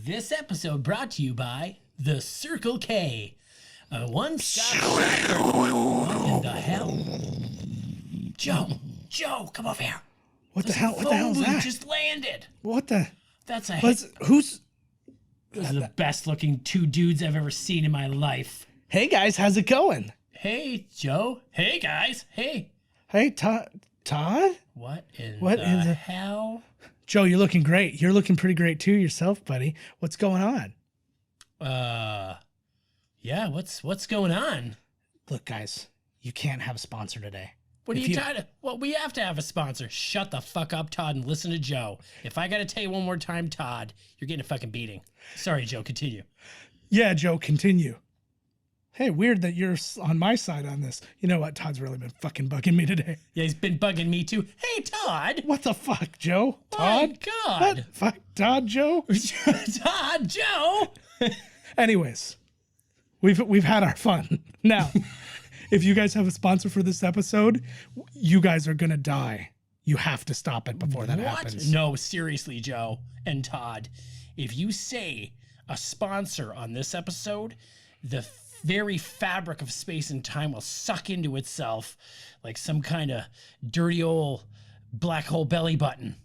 This episode brought to you by the Circle K. A one-stop shop. What in the hell? Joe, come over here. What the hell? What the hell is that? Just landed. What the? That's a Who's? Those are the best-looking two dudes I've ever seen in my life. Hey guys, how's it going? Hey, Joe. Hey, guys. Hey. Hey, Todd. What in the hell? Joe, you're looking great. You're looking pretty great too yourself, buddy. What's going on? Yeah. What's going on? Look, guys, you can't have a sponsor today. What are you trying to? Well, we have to have a sponsor. Shut the fuck up, Todd, and listen to Joe. If I gotta tell you one more time, Todd, you're getting a fucking beating. Sorry, Joe. Continue. Yeah, Joe, continue. Hey, weird that you're on my side on this. You know what? Todd's really been fucking bugging me today. Yeah, he's been bugging me too. Hey, Todd. What the fuck, Joe? My Todd? God. What? Fuck, Todd, Joe? Todd, Joe. Anyways, we've had our fun. Now, if you guys have a sponsor for this episode, you guys are gonna die. You have to stop it before that happens. No, seriously, Joe and Todd. If you say a sponsor on this episode, the very fabric of space and time will suck into itself like some kind of dirty old black hole belly button.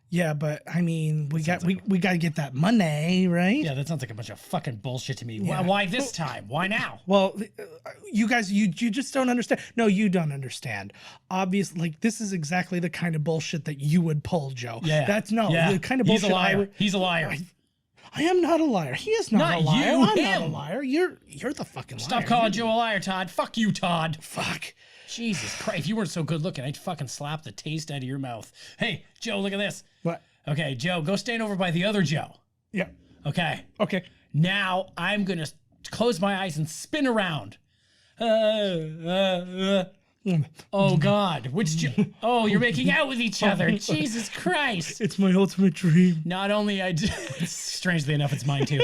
Yeah, but I mean, we got to get that money, right? Yeah, that sounds like a bunch of fucking bullshit to me. Yeah. Why this time? Why now? Well, you guys, you just don't understand. No, you don't understand. Obviously, like, this is exactly the kind of bullshit that you would pull, Joe. Yeah. The kind of bullshit. He's a liar. He's a liar. I am not a liar. He is not a liar. You, I'm him. not a liar. You're the fucking liar. Stop calling Joe a liar, Todd. Fuck you, Todd. Fuck. Jesus Christ. If you weren't so good looking, I'd fucking slap the taste out of your mouth. Hey, Joe, look at this. What? Okay, Joe, go stand over by the other Joe. Yeah. Okay. Okay. Now I'm going to close my eyes and spin around. Oh, God. Which Joe? Oh, you're making out with each other. Jesus Christ. It's my ultimate dream. Not only I do, strangely enough, it's mine too.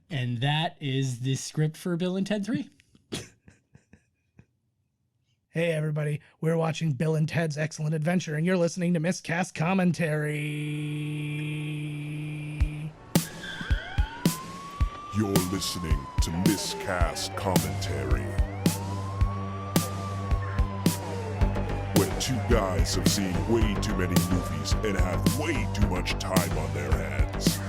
And that is the script for Bill and Ted 3. Hey, everybody. We're watching Bill and Ted's Excellent Adventure, and you're listening to Miscast Commentary. You're listening to Miscast Commentary, where two guys have seen way too many movies and have way too much time on their hands.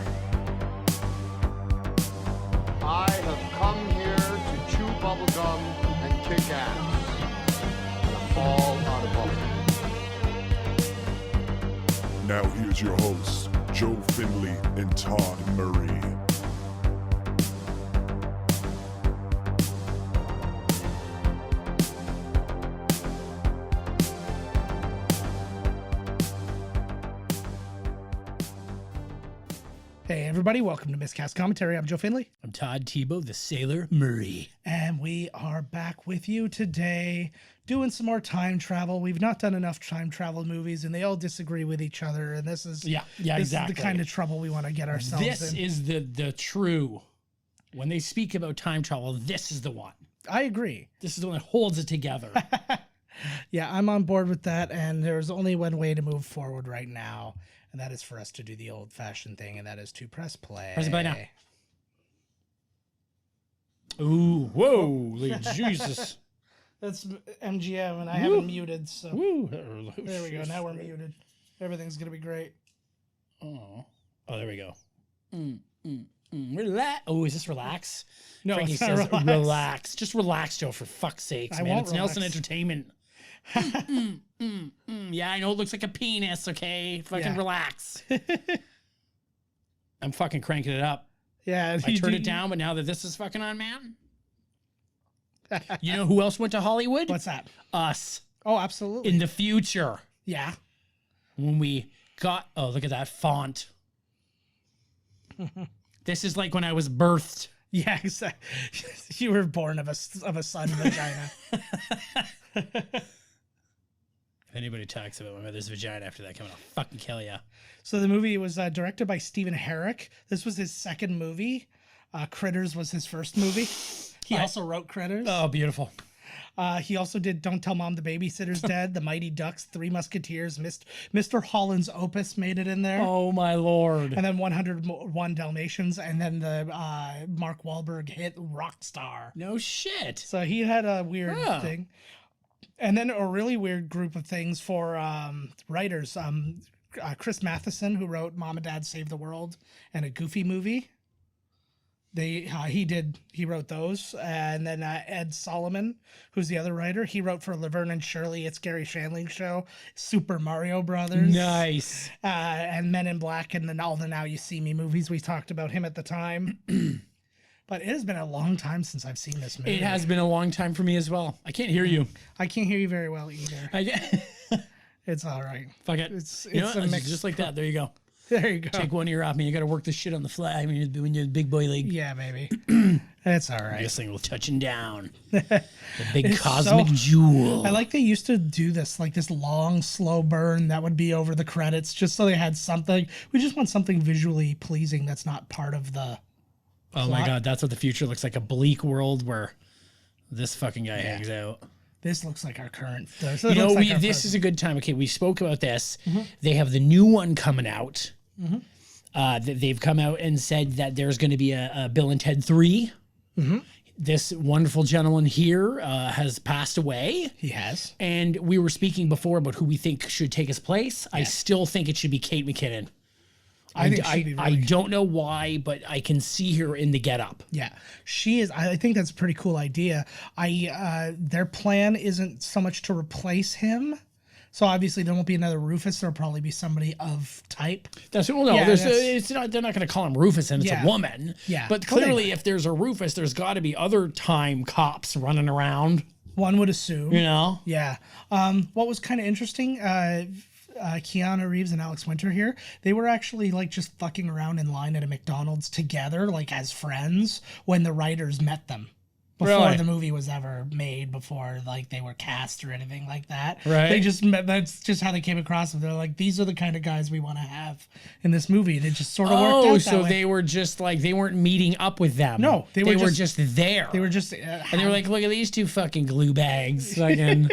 I have come here to chew bubblegum and kick ass. And I'm all out of bubblegum. Now here's your hosts, Joe Finley and Todd Murray. Hey, everybody. Welcome to Miscast Commentary. I'm Joe Finley. I'm Todd Tebow, the Sailor Murray. And we are back with you today doing some more time travel. We've not done enough time travel movies, and they all disagree with each other. And this is exactly. Is the kind of trouble we want to get ourselves in. This is the true. When they speak about time travel, this is the one. I agree. This is the one that holds it together. Yeah, I'm on board with that. And there's only one way to move forward right now. And that is for us to do the old-fashioned thing, and that is to press play. Press play now. Ooh, whoa, Jesus. That's MGM, and I have it muted, so. Woo. There we go. Now we're muted. Everything's going to be great. Oh, there we go. Relax. Oh, is this relax? No, Frankie it's not says relax. relax. Just relax, Joe, for fuck's sakes, I man. won't It's Nelson relax. Entertainment. Yeah, I know it looks like a penis, okay? Fucking relax. I'm fucking cranking it up. Yeah. I turned it down, but now that this is fucking on, man. You know who else went to Hollywood? What's that? Us. Oh, absolutely. In the future. Yeah. When we got... Oh, look at that font. This is like when I was birthed. Yeah, exactly. You were born of a sun vagina. If anybody talks about my mother's vagina after that, I'm gonna fucking kill ya. So the movie was directed by Stephen Herrick. This was his second movie. Critters was his first movie. He also wrote Critters. Oh, beautiful. He also did Don't Tell Mom the Babysitter's Dead, The Mighty Ducks, Three Musketeers, Mr. Holland's Opus made it in there. Oh my lord. And then 101 Dalmatians, and then the Mark Wahlberg hit Rockstar. No shit. So he had a weird thing. And then a really weird group of things for writers. Chris Matheson, who wrote Mom and Dad Save the World and a Goofy Movie. He wrote those. And then Ed Solomon, who's the other writer, he wrote for Laverne and Shirley, It's Gary Shandling Show, Super Mario Brothers. Nice. And Men in Black, and then all the Now You See Me movies. We talked about him at the time. But it has been a long time since I've seen this movie. It has been a long time for me as well. I can't hear you. I can't hear you very well either. It's all right. Fuck it. It's you know, a mix. just like that. There you go. There you go. Take one ear off me. You got to work this shit on the fly when you're the big boy league. Yeah, baby. That's all right. This thing will touching down. The big It's cosmic jewel. I like they used to do this, like this long, slow burn that would be over the credits, just so they had something. We just want something visually pleasing that's not part of the. Oh my god, that's what the future looks like. A bleak world where this fucking guy hangs out. This looks like our current. This is a good time. Okay, we spoke about this. They have the new one coming out. They've come out and said that there's going to be a Bill and Ted 3. This wonderful gentleman here has passed away. He has. And we were speaking before about who we think should take his place. Yeah. I still think it should be Kate McKinnon. I don't know why, but I can see her in the getup. Yeah, she is. I think that's a pretty cool idea. Their plan isn't so much to replace him. So obviously there won't be another Rufus. There'll probably be somebody of type. It's not. They're not going to call him Rufus, and it's a woman. Yeah, but clearly, if there's a Rufus, there's got to be other time cops running around. One would assume. You know. Yeah. What was kind of interesting. Keanu Reeves and Alex Winter here, they were actually like just fucking around in line at a McDonald's together, like as friends, when the writers met them before the movie was ever made, before like they were cast or anything like that. Right. They just met. That's just how they came across them. They're like, these are the kind of guys we want to have in this movie. And it just sort of worked out. Oh, so they were just like, they weren't meeting up with them. No, they were just there. They were just, and they were like, look at these two fucking glue bags, fucking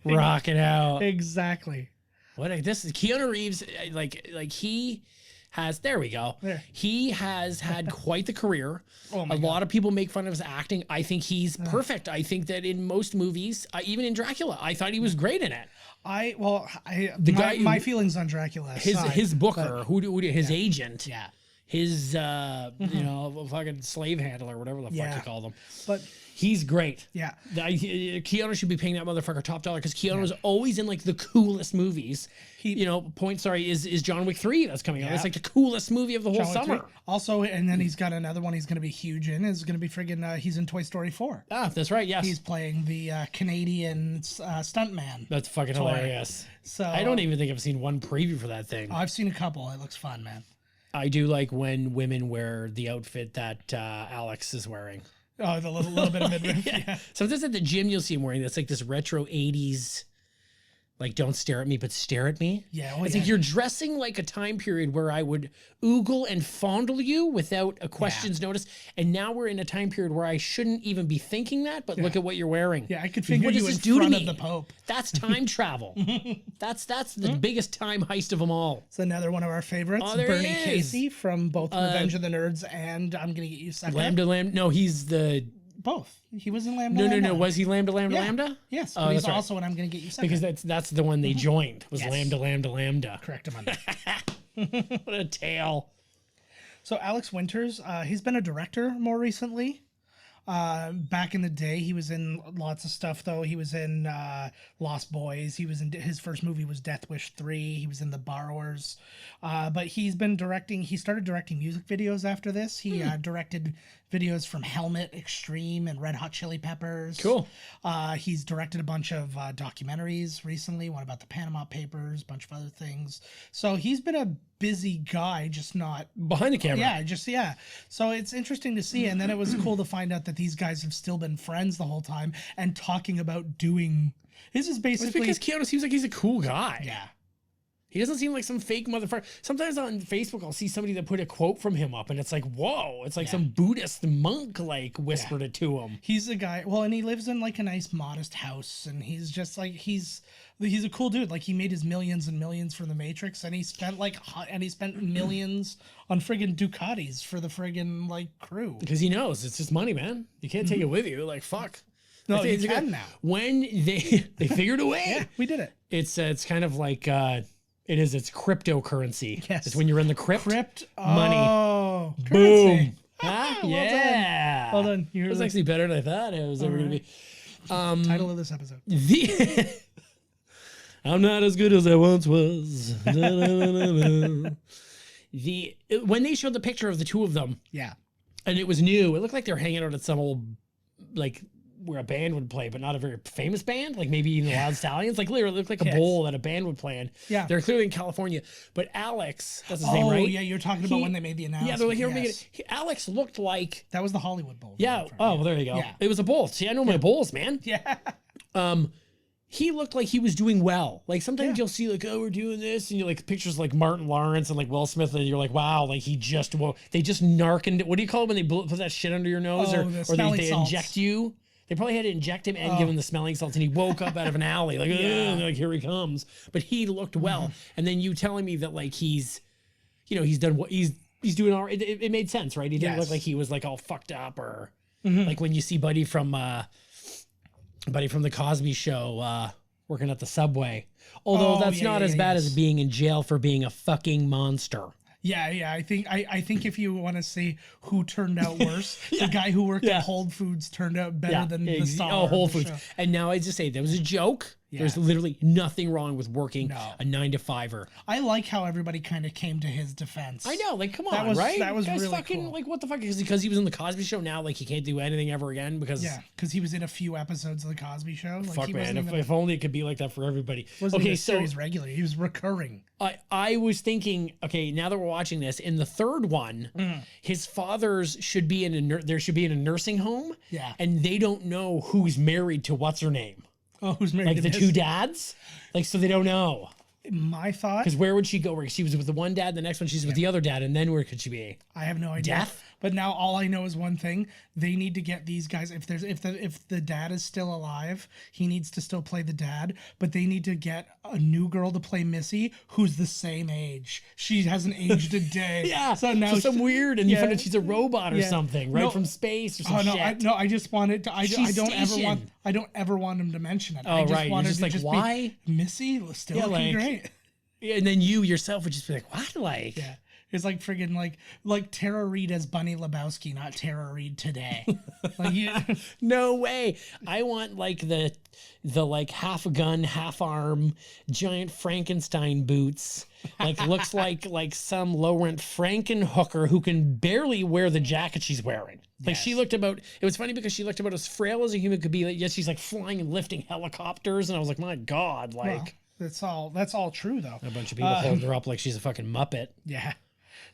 rocking out. Exactly. This is Keanu Reeves, like he has, there we go. There. He has had quite the career. Oh my God. Lot of people make fun of his acting. I think he's perfect. I think that in most movies, even in Dracula, I thought he was great in it. My feelings on Dracula. His booker, his agent. Yeah. His, fucking slave handler, whatever the fuck you call them. But he's great. Yeah. Keanu should be paying that motherfucker top dollar because Keanu is always in like the coolest movies. Is John Wick 3 that's coming out. It's like the coolest movie of the whole summer. Also, and then he's got another one he's going to be huge in. Is going to be friggin' he's in Toy Story 4. Ah, that's right, yes. He's playing the Canadian stuntman. That's fucking hilarious. So I don't even think I've seen one preview for that thing. I've seen a couple. It looks fun, man. I do like when women wear the outfit that Alex is wearing. Oh, the little bit of midriff. Yeah. Sometimes at the gym you'll see him wearing that's like this retro 80s, like don't stare at me, but stare at me. Yeah. It's like you're dressing like a time period where I would oogle and fondle you without a question's notice. And now we're in a time period where I shouldn't even be thinking that, but look at what you're wearing. Yeah, I could figure you in front of the Pope. That's time travel. That's the biggest time heist of them all. It's another one of our favorites. Oh, Bernie Casey from both Revenge of the Nerds and I'm Gonna Get You Sucker. Lambda. No, he's the... Both. He was in Lambda. No. Was he Lambda? Yes. But he's also in I'm Gonna Get You Sucker. Because that's the one they joined. Was Lambda. Correct him on that. What a tale. So Alex Winters, he's been a director more recently. Back in the day, he was in lots of stuff, though. He was in Lost Boys. He was in his first movie was Death Wish 3. He was in The Borrowers. But he's been directing. He started directing music videos after this. He directed videos from Helmet, Extreme, and Red Hot Chili Peppers. Cool. He's directed a bunch of documentaries recently. One about the Panama Papers, a bunch of other things. So he's been a busy guy, just not behind the camera. Yeah. So it's interesting to see. And then it was cool to find out that these guys have still been friends the whole time and talking about doing. This is basically because Keanu seems like he's a cool guy. Yeah. He doesn't seem like some fake motherfucker. Sometimes on Facebook, I'll see somebody that put a quote from him up, and it's like, whoa, it's like some Buddhist monk like whispered it to him. He's a guy. Well, and he lives in like a nice, modest house, and he's just like he's a cool dude. Like he made his millions and millions from The Matrix, and he spent millions on friggin' Ducatis for the friggin' like crew. Because he knows it's just money, man. You can't take it with you. Like fuck. No, I think you it's can good. now. When they figured a way. Yeah, we did it. It's kind of like it's cryptocurrency. Yes. It's when you're in the crypt. Money. Oh, Boom. currency. Huh? Well yeah. Well done. You It was actually better than I thought it was ever going to be. title of this episode. I'm not as good as I once was. When they showed the picture of the two of them, Yeah. and it was new, it looked like they were hanging out at some old, like, where a band would play, but not a very famous band, like maybe even the Loud Stallions. Like literally, it looked like a bowl that a band would play in. Yeah. They're clearly in California. But Alex, that's his name, Oh, right? yeah, you're talking about when they made the announcement. Yeah, they're like, here, Yes. Alex looked like. That was the Hollywood Bowl. Yeah. Oh, well, there you go. Yeah. It was a bowl. See, I know my bowls, man. Yeah. He looked like he was doing well. Like sometimes you'll see like, oh, we're doing this, and you like pictures like Martin Lawrence and like Will Smith, and you're like, wow, like he just they just narcaned. What do you call it when they put that shit under your nose, Oh, or the smelling they salts. inject you? They probably had to inject him and give him the smelling salts, and he woke up out of an alley like, and they're like, here he comes. But he looked well, and then you telling me that like he's done what he's doing all right. It made sense, right? He didn't look like he was like all fucked up or like when you see Buddy from the Cosby Show working at the Subway. Although that's not as bad as being in jail for being a fucking monster. Yeah. I think if you want to see who turned out worse, the guy who worked at Whole Foods turned out better than the star. Oh, Whole of the Foods. show. And now I just say that was a joke. Yeah. There's literally nothing wrong with working a 9-to-5er. I like how everybody kind of came to his defense. I know, like, come on, That was- right? that was Guy's really fucking, cool. like, what the fuck? Is because he was in the Cosby Show now, like, he can't do anything ever again because... Yeah, because he was in a few episodes of the Cosby Show. Like, Fuck, he man, wasn't if only it could be like that for everybody. wasn't Okay, even a so series regular. He was recurring. I was thinking, okay, now that we're watching this, in the third one, his fathers should be in there should be in a nursing home. Yeah. And they don't know who's married to what's her name. Oh, who's married Like to the this? two dads? Like, so they don't know. My thought. Because where would she go? Where she was with the one dad, the next one she's with the other dad, and then where could she be? I have no idea. Death? But now all I know is one thing: they need to get these guys. If the dad is still alive, he needs to still play the dad. But they need to get a new girl to play Missy, who's the same age. She hasn't aged a day. Yeah. So now some weird, and you yeah. find out she's a robot or Yeah. something, right? No. From space or some Oh no! shit. I just wanted to. I She's don't ever want. stationed. I don't ever want him to mention it. Oh, I just right. You're wanted just to like, just why? Be, Missy was still Yeah, looking like- great. Yeah, and then you yourself would just be like, what? Like, Yeah. It's like friggin' like Tara Reid as Bunny Lebowski, not Tara Reid today. Like you, no way. I want like the like half a gun, half arm, giant Frankenstein boots. Like looks like some low rent Frankenhooker who can barely wear the jacket she's wearing. Like she looked about. It was funny because she looked about as frail as a human could be. Like, yes, she's like flying and lifting helicopters, and I was like, my God, like that's all true though. a bunch of people holding her up like she's a fucking Muppet. Yeah.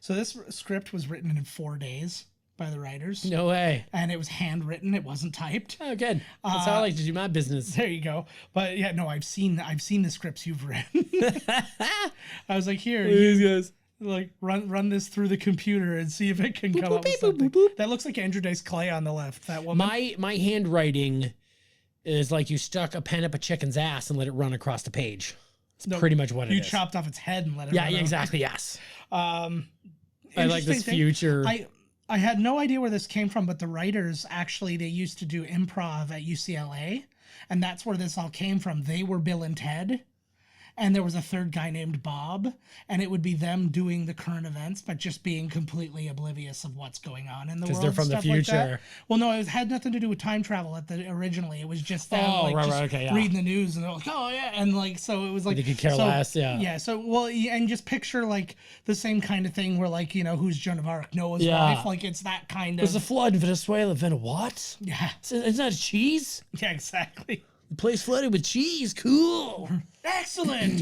So this script was written in 4 days by the writers. No way. And it was handwritten. It wasn't typed. Oh, good. That's how I like to do my business. There you go. But yeah, no, I've seen the scripts you've written. I was like, here, These guys. like run this through the computer and see if it can come up with something. That looks like Andrew Dice Clay on the left. That woman. My handwriting is like you stuck a pen up a chicken's ass and let it run across the page. It's pretty much what it is. You chopped off its head and let it. Yeah, run out. exactly. Yes. I like Interesting this thing. future. I had no idea where this came from, but the writers actually they used to do improv at UCLA, and that's where this all came from. They were Bill and Ted, and there was a third guy named Bob, and it would be them doing the current events, but just being completely oblivious of what's going on in the world. they're from the stuff like that. future. Well, no, it had nothing to do with time travel originally. It was just them Oh, like, right, just okay, yeah. reading the news, and they're like, oh yeah, and like so it was like They could care less, yeah. Yeah, so well, and just picture like the same kind of thing where like who's Joan of Arc, Noah's Yeah. wife, like it's that kind There's a of flood in Venezuela. What? yeah, It's not cheese. yeah, exactly. The place flooded with cheese. Cool. Excellent.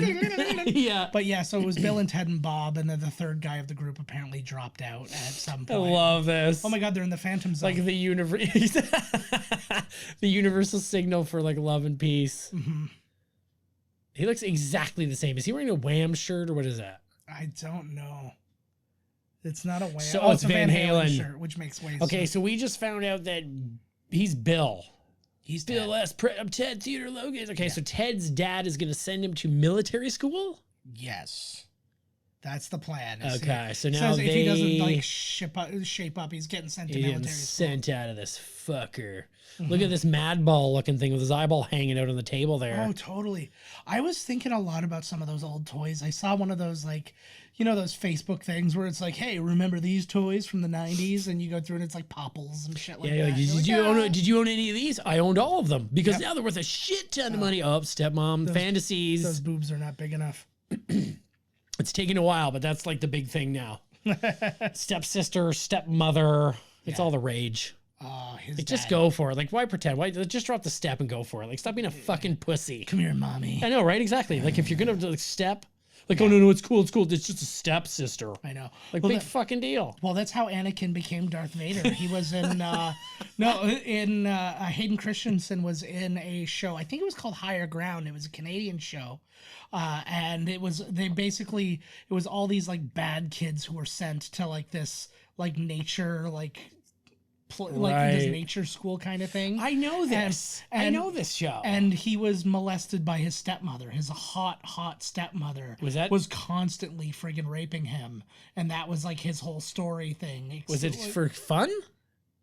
Yeah. But yeah, so it was Bill and Ted and Bob, and then the third guy of the group apparently dropped out at some I point. love this. Oh my God, they're in the Phantom Zone. Like the universe, the universal signal for like love and peace. Mm-hmm. He looks exactly the same. Is he wearing a Wham shirt or what is that? I don't know. It's not a Wham. So it's a Van Halen shirt, which makes way Okay, sense. so we just found out that he's Bill. He's Bill dead. S. Ted Theodore Logan. Okay, so Ted's dad is going to send him to military school? Yes. That's the plan. Okay, so It now says if he doesn't like they shape up, he's getting sent to he's getting military school. sent out of this fucker. Look at this mad ball looking thing with his eyeball hanging out on the table there. Oh, totally. I was thinking a lot about some of those old toys. I saw one of those, like, you know, those Facebook things where it's like, hey, remember these toys from the 90s? And you go through and it's like Popples and shit like Yeah, that. like, did you own any of these? I owned all of them because Yep. now they're worth a shit ton of money. Oh, stepmom, fantasies. Those boobs are not big enough. It's taking a while, but that's like the big thing now. Stepsister, stepmother. It's all the rage. Oh, his Like, just dad. go for it. Like, why pretend? Why just drop the step and go for it? Like, stop being a fucking pussy. Come here, mommy. I know, right? Exactly. Like, if you're gonna like, step, like, oh no, it's cool, it's cool. It's just a stepsister. I know. Like, Well, big fucking deal. Well, that's how Anakin became Darth Vader. He was in Hayden Christensen was in a show. I think it was called Higher Ground. It was a Canadian show, and it was all these like bad kids who were sent to like this like nature like this Right. nature school kind of thing. I know this. I and- know this show. And he was molested by his stepmother. His hot stepmother was constantly friggin' raping him, and that was like his whole story thing. Was it for fun?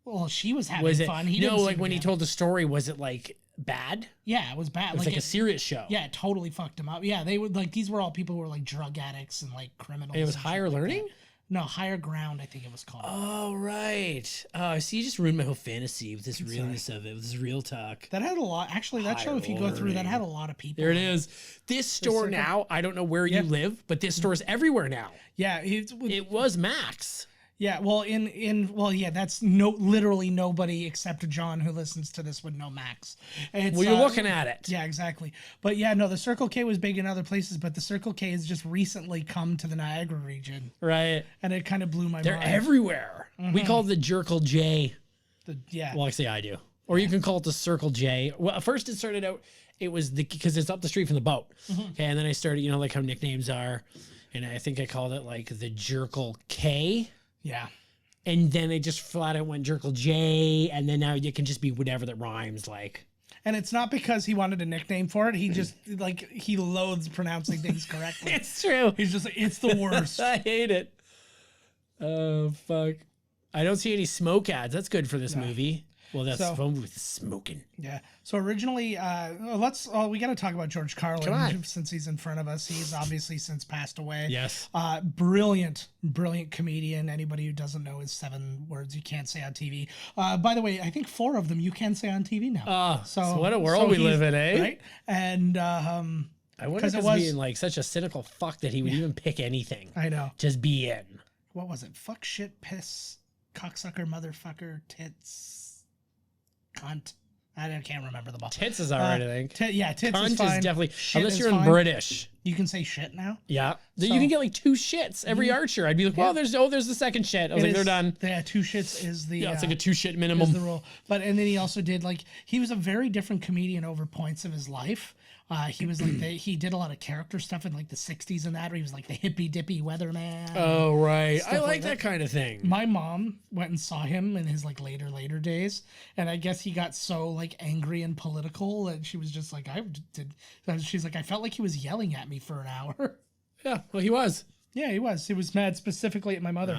Well, she was having Was it fun. He no? didn't Like seem when to he be. told the story, was it like bad? Yeah, it was bad. It was like a serious show. Yeah, it totally fucked him up. Yeah, they would like these were all people who were like drug addicts and like criminals. It was and shit higher like learning. that. No, Higher Ground, I think it was called. Oh right. Oh, see, you just ruined my whole fantasy with this realness of it, with this real talk. That had a lot. Actually, that show, if you go through, that had a lot of people. There it in is. This store now, I don't know where you live, but this store is everywhere now. Yeah, It was Max. yeah. Well, yeah. That's literally nobody except John who listens to this would know Max. It's, Well, you're looking at it. Yeah, exactly. But yeah, no, the Circle K was big in other places, but the Circle K has just recently come to the Niagara region, Right. and it kind of blew my They're mind. everywhere. We call it the Jerkle J. Yeah. Well, actually, I do. Or you can call it the Circle J. Well, at first it started out, it was because it's up the street from the boat. Okay, and then I started, you know, like how nicknames are. And I think I called it like the Jerkle K. Yeah. And then I just flat out went Jerkle J. And then now it can just be whatever that rhymes like. And it's not because he wanted a nickname for it. He just like he loathes pronouncing things correctly. It's true. He's just like, it's the worst. I hate it. Oh, fuck. I don't see any smoke ads. That's good for this movie. Well, that's fun with smoking. Yeah. So originally, we got to talk about George Come on. Carlin since he's in front of us. He's obviously since passed away. Yes. Brilliant comedian. Anybody who doesn't know his 7 words you can't say on TV. By the way, I think 4 of them you can say on TV now. Oh, so what a world we live in, eh? Right. And I wonder if it it's was- being like such a cynical fuck that he would even pick anything. I know. Just be in. What was it? Fuck, shit, piss, cocksucker, motherfucker, tits, cunt. I can't remember the ball. Tits is alright, I think. Tits Cunt is fine. is definitely, Shit unless is you're in fine. British. You can say shit now. Yeah. So- You can get like 2 shits every Archer. I'd be like, well, there's the second shit. I was like, they're done. Yeah, 2 shits is the Yeah, it's like a 2 shit is minimum. the rule. But and then he also did like he was a very different comedian over points of his life. He was like he did a lot of character stuff in like the 60s and that where he was like the hippy dippy weatherman. Oh, right. I Stuff like like that kind of thing. My mom went and saw him in his like later days, and I guess he got so like angry and political that she was just like she's like I felt like he was yelling at me for an hour. Yeah, well, he was. Yeah, he was. He was mad specifically at my mother.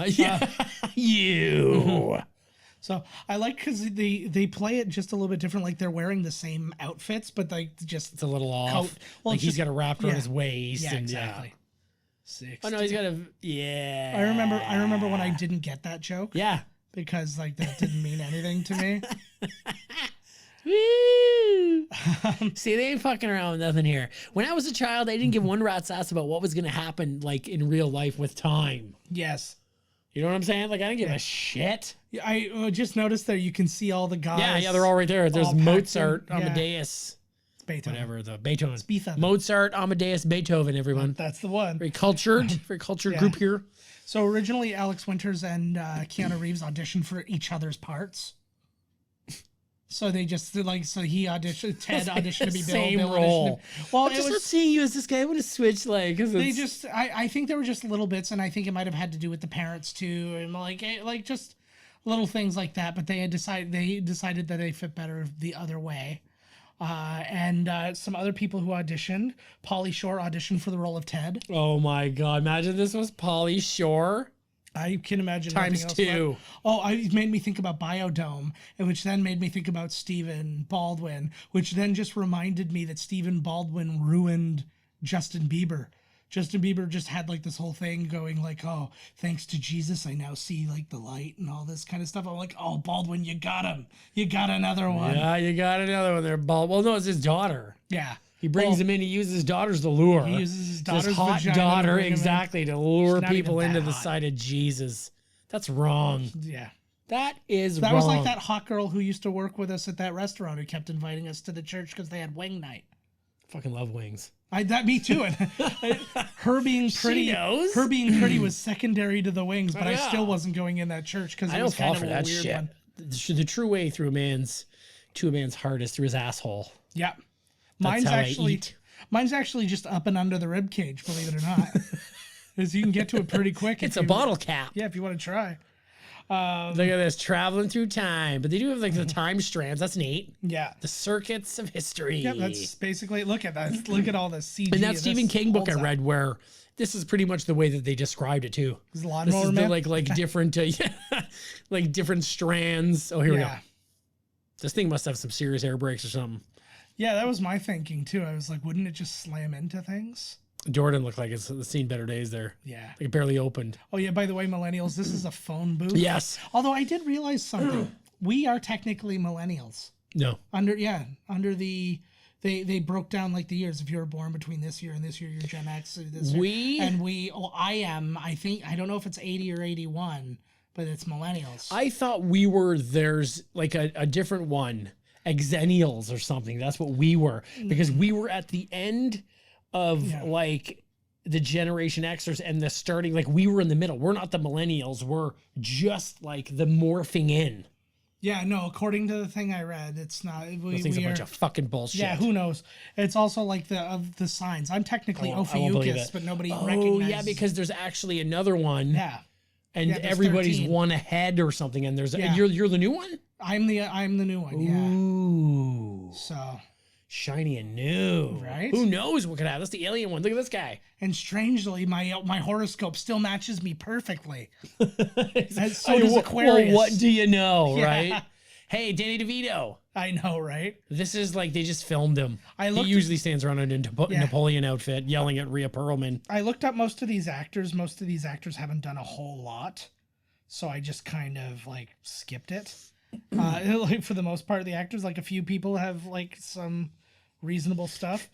Yeah. You. So I like because they play it just a little bit different. Like they're wearing the same outfits, but like just It's a little off. Well, like it's he's just- got a wrap around yeah. his waist. yeah, and exactly. Oh, no, he's got a, yeah. I remember when I didn't get that joke. Yeah. Because like that didn't mean anything to me. Woo! See, they ain't fucking around with nothing here. When I was a child, I didn't give one rat's ass about what was going to happen, like, in real life with time. Yes. You know what I'm saying? Like, I didn't give a shit. Yeah, I just noticed that you can see all the guys. Yeah, they're all right there. There's all packed Mozart, in. Yeah. Amadeus, It's Beethoven. whatever, the Beethoven. Beethoven. Mozart, Amadeus, Beethoven, everyone. That's the one. Very cultured Yeah. group here. So originally, Alex Winters and Keanu Reeves auditioned for each other's parts. So they just like he auditioned. Ted auditioned to be Bill. Same Bill role. Well, I'm just not seeing you as this guy. I want to switch like. They just. I think there were just little bits, and I think it might have had to do with the parents too, and like just little things like that. But they had decided that they fit better the other way. And some other people who auditioned. Pauly Shore auditioned for the role of Ted. Oh my God! Imagine this was Pauly Shore. I can imagine Times two. It made me think about Biodome, and which then made me think about Stephen Baldwin, which then just reminded me that Stephen Baldwin ruined Justin Bieber. Justin Bieber just had like this whole thing going like, oh, thanks to Jesus, I now see like the light and all this kind of stuff. I'm like, oh, Baldwin, you got him. You got another one. Yeah, you got another one there, Well, no, it's his daughter. Yeah. He brings him in. He uses his daughter's to lure. He uses his daughter's hot vagina daughter, to bring him in. exactly, to lure She's not people even into that the hot. side of Jesus. That's wrong. Yeah. That is That wrong. was like that hot girl who used to work with us at that restaurant who kept inviting us to the church because they had wing night. Fucking love wings. Me too. And her being pretty, She knows. her being pretty was secondary to the wings, but I Yeah. still wasn't going in that church because I it don't was fall kind for of a that weird shit. one. The true way through a man's heart is through his asshole. Yeah, That's how I eat. mine's actually just up and under the rib cage. Believe it or not, because you can get to it pretty quick. It's if a you- bottle cap. Yeah, if you want to try. Look at this, traveling through time. But they do have like the time strands. That's neat. Yeah. The circuits of history. Yeah, that's basically look at that. Look at all the CG. and that of Stephen this King book I holds up. read where this is pretty much the way that they described it too. Is This Lawnmower is the, Man? like different, like different strands. Oh, here we go. Yeah. This thing must have some serious air brakes or something. Yeah, that was my thinking too. I was like, wouldn't it just slam into things? Jordan looked like it's seen better days there. Yeah. Like it barely opened. Oh yeah, by the way, millennials, this is a phone booth. Yes. Although I did realize something. We are technically millennials. No. Under the they broke down like the years. If you were born between this year and this year, you're Gen X. I don't know if it's 80 or 81, but it's millennials. I thought we were, there's like a different one, Exennials or something. That's what we were, because we were at the end of like the Generation Xers and the starting, like we were in the middle. We're not the millennials. We're just like the morphing in. Yeah, no, according to the thing I read, it's not. Those things are a bunch of fucking bullshit. Yeah, who knows? It's also like the signs. I'm technically I won't believe Ophiuchus, it. but nobody Oh, recognizes. yeah, because there's actually another one. Yeah. And Yeah, there's everybody's 13. one ahead or something. And there's Yeah. you're the new one? I'm the new one, yeah. Ooh. So, Shiny and new. Right? Who knows what could happen? That's the alien one. Look at this guy. and strangely, my horoscope still matches me perfectly. So does Well, Aquarius. what do you know, Yeah. right? Hey, Danny DeVito. I know, right? This is like they just filmed him. I He looked- usually stands around in a Yeah. Napoleon outfit, yelling at Rhea Perlman. I looked up most of these actors. Most of these actors haven't done a whole lot, so I just kind of like skipped it. Like for the most part, the actors, like a few people have like some reasonable stuff.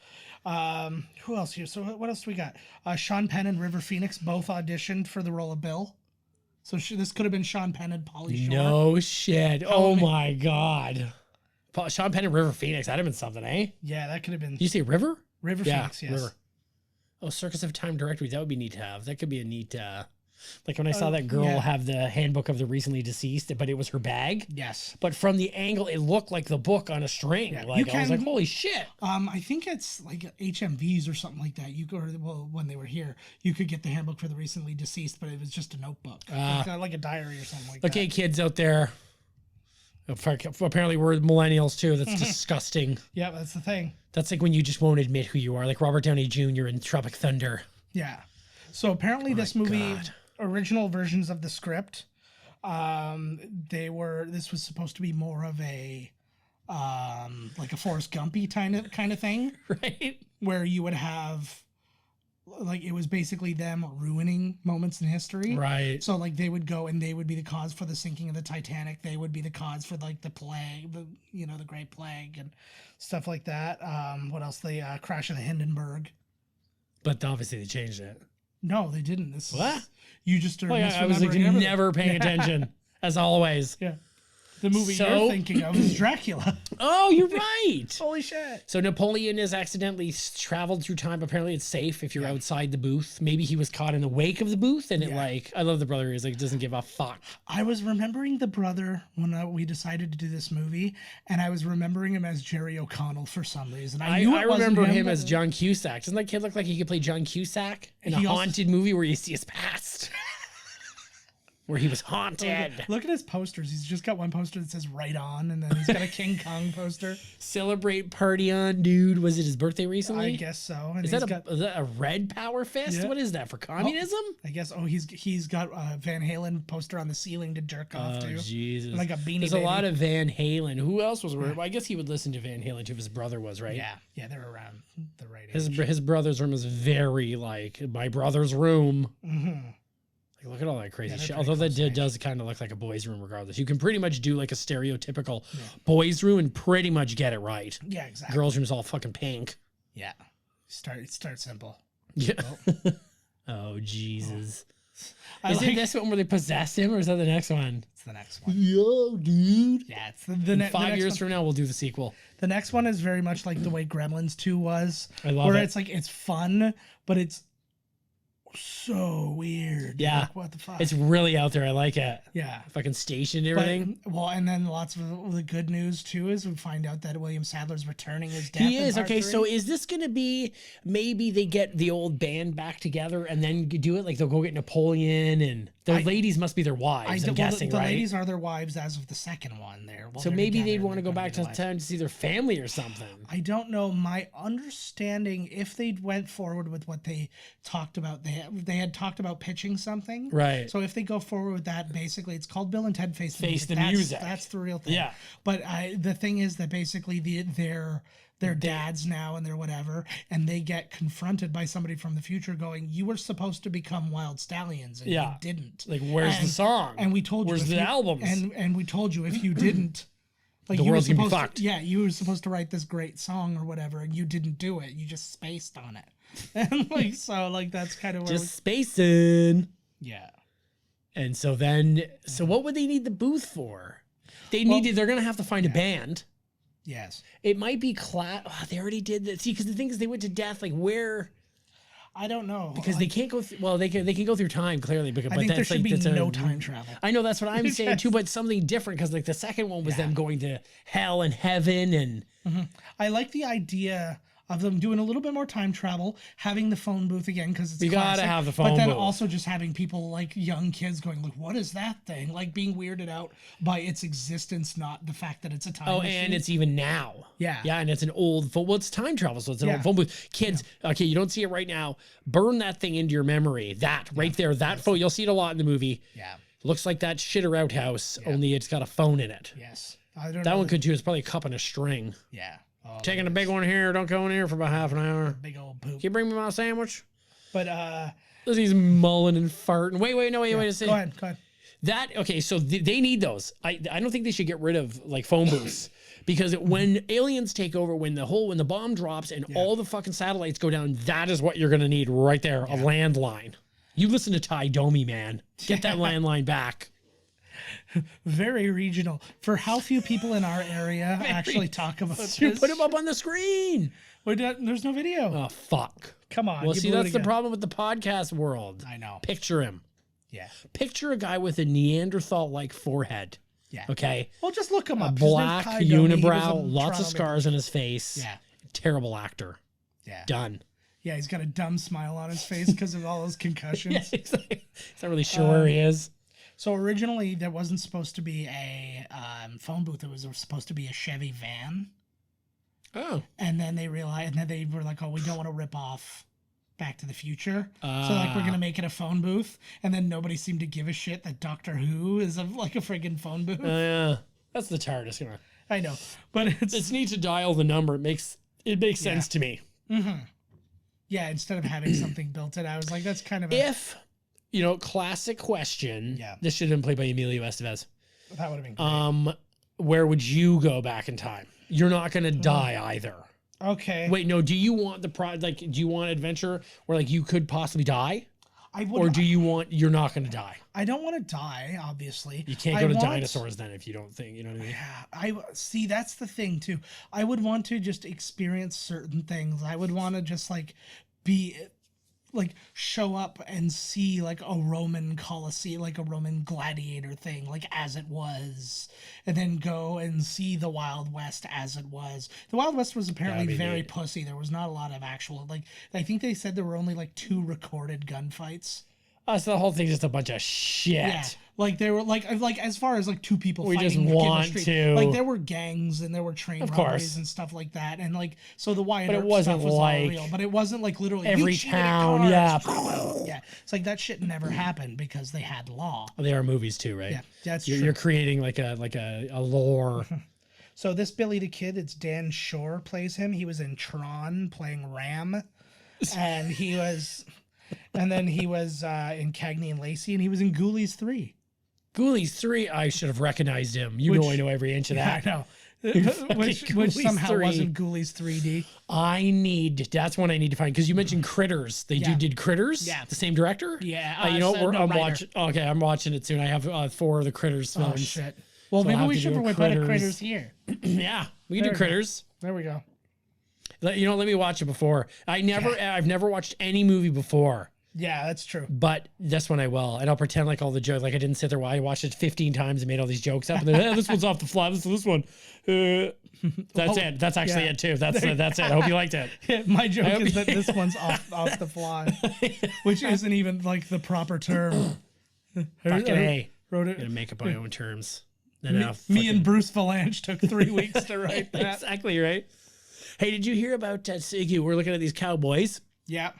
Who else here? So what else do we got? Sean Penn and River Phoenix both auditioned for the role of Bill. So this could have been Sean Penn and Pauly Shore. No shit. How Oh many- my God. Sean Penn and River Phoenix. That'd have been something, eh? Yeah, that could have been Did you say River? River Yeah, Phoenix. Yes. River. Oh, Circus of Time directory. That would be neat to have. That could be a neat, like when I saw that girl yeah. have the handbook of the recently deceased, but it was her bag. Yes. But from the angle, it looked like the book on a string. Yeah, Like you I was like, can- holy shit. I think it's like HMVs or something like that. When they were here, you could get the handbook for the recently deceased, but it was just a notebook, like a diary or something like Okay, that. kids out there. Apparently, we're millennials too. That's disgusting. Yeah, that's the thing. That's like when you just won't admit who you are, like Robert Downey Jr. in Tropic Thunder. Yeah. So apparently, this movie, God. original versions of the script, this was supposed to be more of a, like a Forrest Gumpy kind of thing, Right? where you would have, like, it was basically them ruining moments in history. Right. So like they would go and they would be the cause for the sinking of the Titanic. They would be the cause for like the plague, the Great Plague and stuff like that. What else? The crash of the Hindenburg. But obviously, they changed it. No, they didn't. This What? is, you just are Like, I was like misremembering everything. never paying attention, as always. Yeah. The movie you're thinking of is Dracula. Oh, you're right. Holy shit. So Napoleon has accidentally traveled through time. Apparently it's safe if you're outside the booth. Maybe he was caught in the wake of the booth and it like, I love the brother. He's like, doesn't give a fuck. I was remembering the brother when we decided to do this movie, and I was remembering him as Jerry O'Connell for some reason. I remember him as John Cusack. Doesn't that kid look like he could play John Cusack in a haunted movie where you see his past? Where he was haunted. Look at his posters. He's just got one poster that says "Right On," and then he's got a King Kong poster. Celebrate, party on, dude. Was it his birthday recently? I guess so. And is that a red power fist? Yeah. What is that, for communism? I guess. Oh, he's got a Van Halen poster on the ceiling to jerk off to. Oh, Jesus. Like a beanie There's baby. a lot of Van Halen. Who else was? Well, I guess he would listen to Van Halen too if his brother was, right? Yeah, they're around the right age. His brother's room is very like my brother's room. Mm-hmm. Like, look at all that crazy shit. Although that does kind of look like a boys' room regardless. You can pretty much do like a stereotypical boys' room and pretty much get it right. Yeah, exactly. Girls' room's all fucking pink. Yeah. Start simple. Yeah. Oh, Jesus. Is it this one where they possess him, or is that the next one? It's the next one. Yo, dude. Yeah, it's the next 5 years from now, we'll do the sequel. The next one is very much like the way Gremlins 2 was. I love it. Where it's like, it's fun, but it's so weird. Yeah. Like, what the fuck? It's really out there. I like it. Yeah. Fucking station and everything. Well, and then lots of the good news too is we find out that William Sadler's returning as death. He is. in Okay, part so 3. is this going to be maybe they get the old band back together and then do it? Like they'll go get Napoleon and the ladies must be their wives, I'm guessing, the right? The ladies are their wives as of the second one there. So maybe they'd want to go back to town to see their family or something. I don't know. My understanding, if they went forward with what they talked about, they had talked about pitching something. Right. So if they go forward with that, basically it's called Bill and Ted Face the Music. Music. That's the real thing. Yeah. But the thing is that basically they're dads now and they're whatever, and they get confronted by somebody from the future going, you were supposed to become wild stallions and you didn't. Like, where's the song? And we told you. Where's the albums? And we told you if you didn't, like, the world's gonna be fucked. Yeah, you were supposed to write this great song or whatever, and you didn't do it. You just spaced on it. And like, so like, that's kind of where just spacing. Yeah. And so then, so what would they need the booth for? They're going to have to find a band. Yes. It might be they already did that. See, because the thing is, they went to death. Like, where? I don't know. Because they can't go. They can go through time clearly. But I think there should be no time travel. I know that's what I'm saying too. But something different, because like the second one was them going to hell and heaven, and I like the idea of them doing a little bit more time travel, having the phone booth again because it's you classic, gotta have the phone but then booth. also just having people like young kids going, like, what is that thing? Like being weirded out by its existence, not the fact that it's a time machine. And it's even now. Yeah. Yeah, and it's an old phone. Well, it's time travel, so it's an old phone booth. Kids, okay, you don't see it right now. Burn that thing into your memory. That right there, that phone. You'll see it a lot in the movie. Yeah. Looks like that shitter outhouse, only it's got a phone in it. Yes. I don't that know one could too. It's probably a cup and a string. Yeah. Oh, taking a big one here. Don't go in here for about half an hour. Big old poop. Can you bring me my sandwich? But he's mulling and farting. Wait a second. Go ahead. That okay? So they need those. I don't think they should get rid of like phone booths because when aliens take over, when the bomb drops and all the fucking satellites go down, that is what you're gonna need right there. A landline. You listen to Ty Domi, man. Get that landline back. Very regional. For how few people in our area actually talk about this. You put him up on the screen. There's no video. Oh, fuck. Come on. Well, see, that's the problem with the podcast world. I know. Picture him. Yeah. Picture a guy with a Neanderthal-like forehead. Yeah. Okay. Well, just look him up. A black unibrow, lots of scars on his face. Yeah. Terrible actor. Yeah. Done. Yeah, he's got a dumb smile on his face because of all those concussions. He's not really sure where he is. So originally, there wasn't supposed to be a phone booth. It was supposed to be a Chevy van. Oh. And then they realized, and then they were like, "Oh, we don't want to rip off Back to the Future, so like we're gonna make it a phone booth." And then nobody seemed to give a shit that Doctor Who is like a friggin' phone booth. Yeah, that's the TARDIS. I know, but it's neat to dial the number. It makes sense to me. Mm-hmm. Yeah, instead of having something built in, I was like, that's kind of classic question. Yeah. This should have been played by Emilio Estevez. That would have been great. Where would you go back in time? You're not going to die either. Okay. Wait, no. Do you want do you want adventure where like you could possibly die? I would. Or do you want? You're not going to die. I don't want to die. Obviously, You can't go to dinosaurs then if you don't think. You know what I mean? I see. That's the thing too. I would want to just experience certain things. I would want to just like be like show up and see like a Roman Colosseum, like a Roman gladiator thing, like as it was, and then go and see the Wild West as it was. The Wild West was apparently very neat. pussy. There was not a lot of actual, like, I think they said there were only like 2 recorded gunfights. So the whole thing's just a bunch of shit. Yeah, like they were like as far as like 2 people We fighting just in the want street. to- Like there were gangs and there were train Of robberies course. and stuff like that, and like so the Wyatt But it Earp wasn't stuff was like all real, but it wasn't like literally every you cheated at town, cars. yeah. Yeah, it's like that shit never happened because they had law. They are movies too, right? Yeah, that's you're, true. You're creating like a lore. So this Billy the Kid, it's Dan Shore plays him. He was in Tron playing Ram, and he was, and then he was in Cagney and Lacey, and he was in Ghoulies 3. Ghoulies 3, I should have recognized him. You Which- know I know every inch of that. I know. Fucking which Ghoulies somehow 3. wasn't Ghoulies 3D. That's one I need to find because you mentioned Critters. They Yeah. did Critters. Yeah. The same director. Yeah, you know so what? no, I'm writer. watching. Okay, I'm watching it soon. I have 4 of the Critters Oh films. shit. Well, So I'll maybe have we to should do a put a Critters. Critters here. Yeah, we can There do we go. Critters. There we go. Let me watch it before. I've never watched any movie before, Yeah, that's true. but this one I will, and I'll pretend like all the jokes. Like I didn't sit there while I watched it 15 times and made all these jokes up. And then this one's off the fly. This one. That's it. That's actually yeah. it too. That's it. I hope you liked it. My joke hope is you- that this one's off the fly, which isn't even like the proper term. Fucking A. Wrote I'm gonna it. make up my own terms. Then Me, I'll me fucking- and Bruce Valanche took 3 weeks to write that. exactly right. Hey, did you hear about we're looking at these cowboys? Yeah.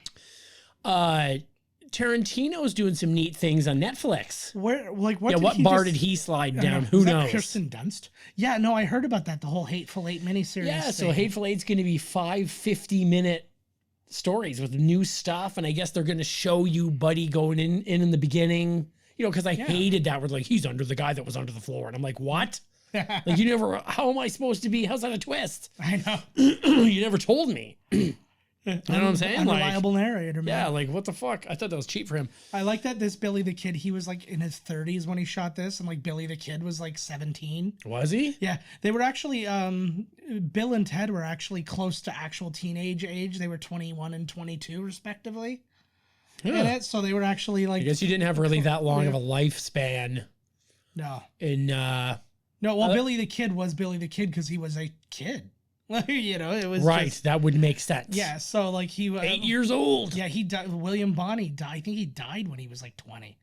Tarantino's doing some neat things on Netflix. Where, like, what? Yeah, did what he bar just- did he slide I don't down? know. Who Was that knows? Kirsten Dunst? Yeah, no, I heard about that. The whole Hateful Eight miniseries. Yeah, so thing. Hateful Eight's going to be 5 50-minute stories with new stuff, and I guess they're going to show you Buddy going in the beginning. You know, because I hated that. Where like he's under the guy that was under the floor, and I'm like, what? Like you never. How am I supposed to be? How's that a twist? I know. You never told me. You know what I'm saying? Unreliable narrator, man. Yeah, like what the fuck? I thought that was cheap for him. I like that this Billy the Kid, he was like in his 30s when he shot this, and like Billy the Kid was like 17. Was he? Yeah, they were actually, Bill and Ted were actually close to actual teenage age. They were 21 and 22 respectively in Yeah. it, so they were actually like, I guess you didn't have really that long of a lifespan no. in No, well, Billy the Kid was Billy the Kid because he was a kid. You know, it was right. just- That would make sense. yeah, so like he was 8 years old. Yeah, he died. William Bonney died. I think he died when he was like 20.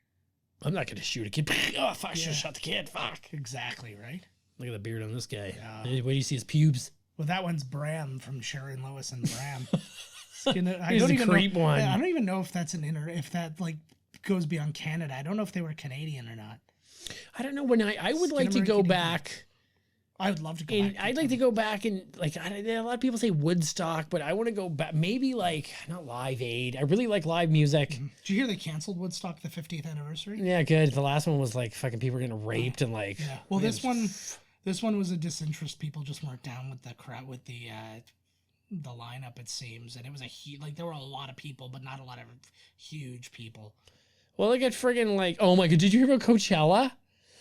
I'm not gonna shoot a kid. Oh, fuck! I should have shot the kid. Fuck! Exactly, right? Look at the beard on this guy. Yeah. Wait do you see his pubes? Well, that one's Bram from Sharon Lewis and Bram. I He's don't the even creep know, one. I don't even know if that's if that like goes beyond Canada. I don't know if they were Canadian or not. I don't know when I would like to Skinnamarink go and back. I would love to go And back. I'd like to go back and like a lot of people say Woodstock, but I want to go back maybe like not Live Aid. I really like live music. Did you hear they canceled Woodstock the 50th anniversary? Yeah, good. The last one was like fucking people were getting raped and like. Yeah. Well, this one was a disinterest. People just weren't down with the crowd with the lineup. It seems, and it was like there were a lot of people, but not a lot of huge people. Well, look at friggin' like oh my god! Did you hear about Coachella?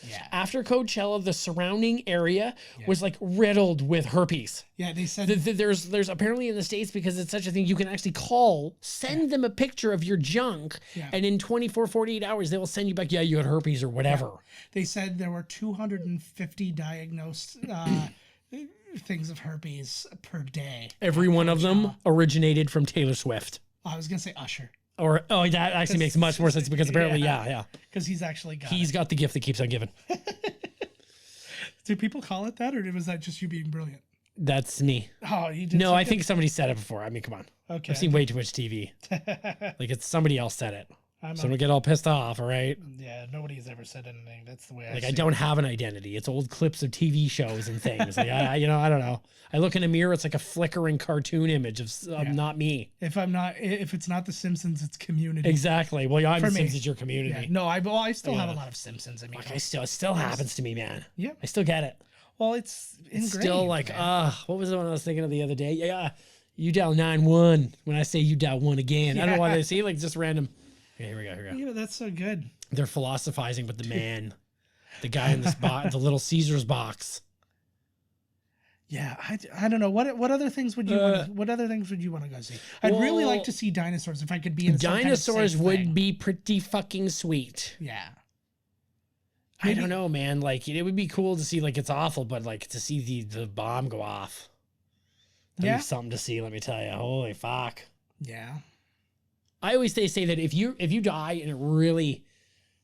Yeah. After Coachella, the surrounding area was like riddled with herpes. Yeah, they said There's apparently in the States, because it's such a thing, you can actually call, send them a picture of your junk, and in 24, 48 hours, they will send you back, yeah, you had herpes or whatever. they said there were 250 diagnosed things of herpes per day. Every one of them originated from Taylor Swift. I was gonna say Usher That actually makes much more sense because apparently, yeah. because he's actually got. He's got the gift that keeps on giving. Do people call it that, or was that just you being brilliant? That's me. Oh, you did. No, I think somebody said it before. I mean, come on. Okay. I've seen way too much TV. Like it's somebody else said it. I'm So don't get all pissed off, all right? yeah, nobody's ever said anything. That's the way Like I I see don't it. have an identity. It's old clips of TV shows and things. Like I don't know. I look in a mirror. It's like a flickering cartoon image of not me. If it's not The Simpsons, it's Community. Exactly. Well, I'm For the me. Simpsons, your community. Yeah. No, I still have a Yeah. lot of Simpsons. I mean, Like it still happens to me, man. Yeah. I still get it. well, it's ingrained. Still like man. what was the one I was thinking of the other day? Yeah, you dial 9-1 when I say you dial 1 again. I don't know why they say like just random. Okay, here we go. Yeah, that's so good. They're philosophizing with the man, the guy in this box, the little Caesar's box. Yeah, I don't know what other things would you want? What other things would you want to go see? I'd really like to see dinosaurs if I could be in some kind of Dinosaurs safe would thing. be pretty fucking sweet. Yeah. I don't know, man. Like it would be cool to see. Like it's awful, but like to see the bomb go off. That'd be something to see. Let me tell you. Holy fuck. Yeah. I always say that if you die in a really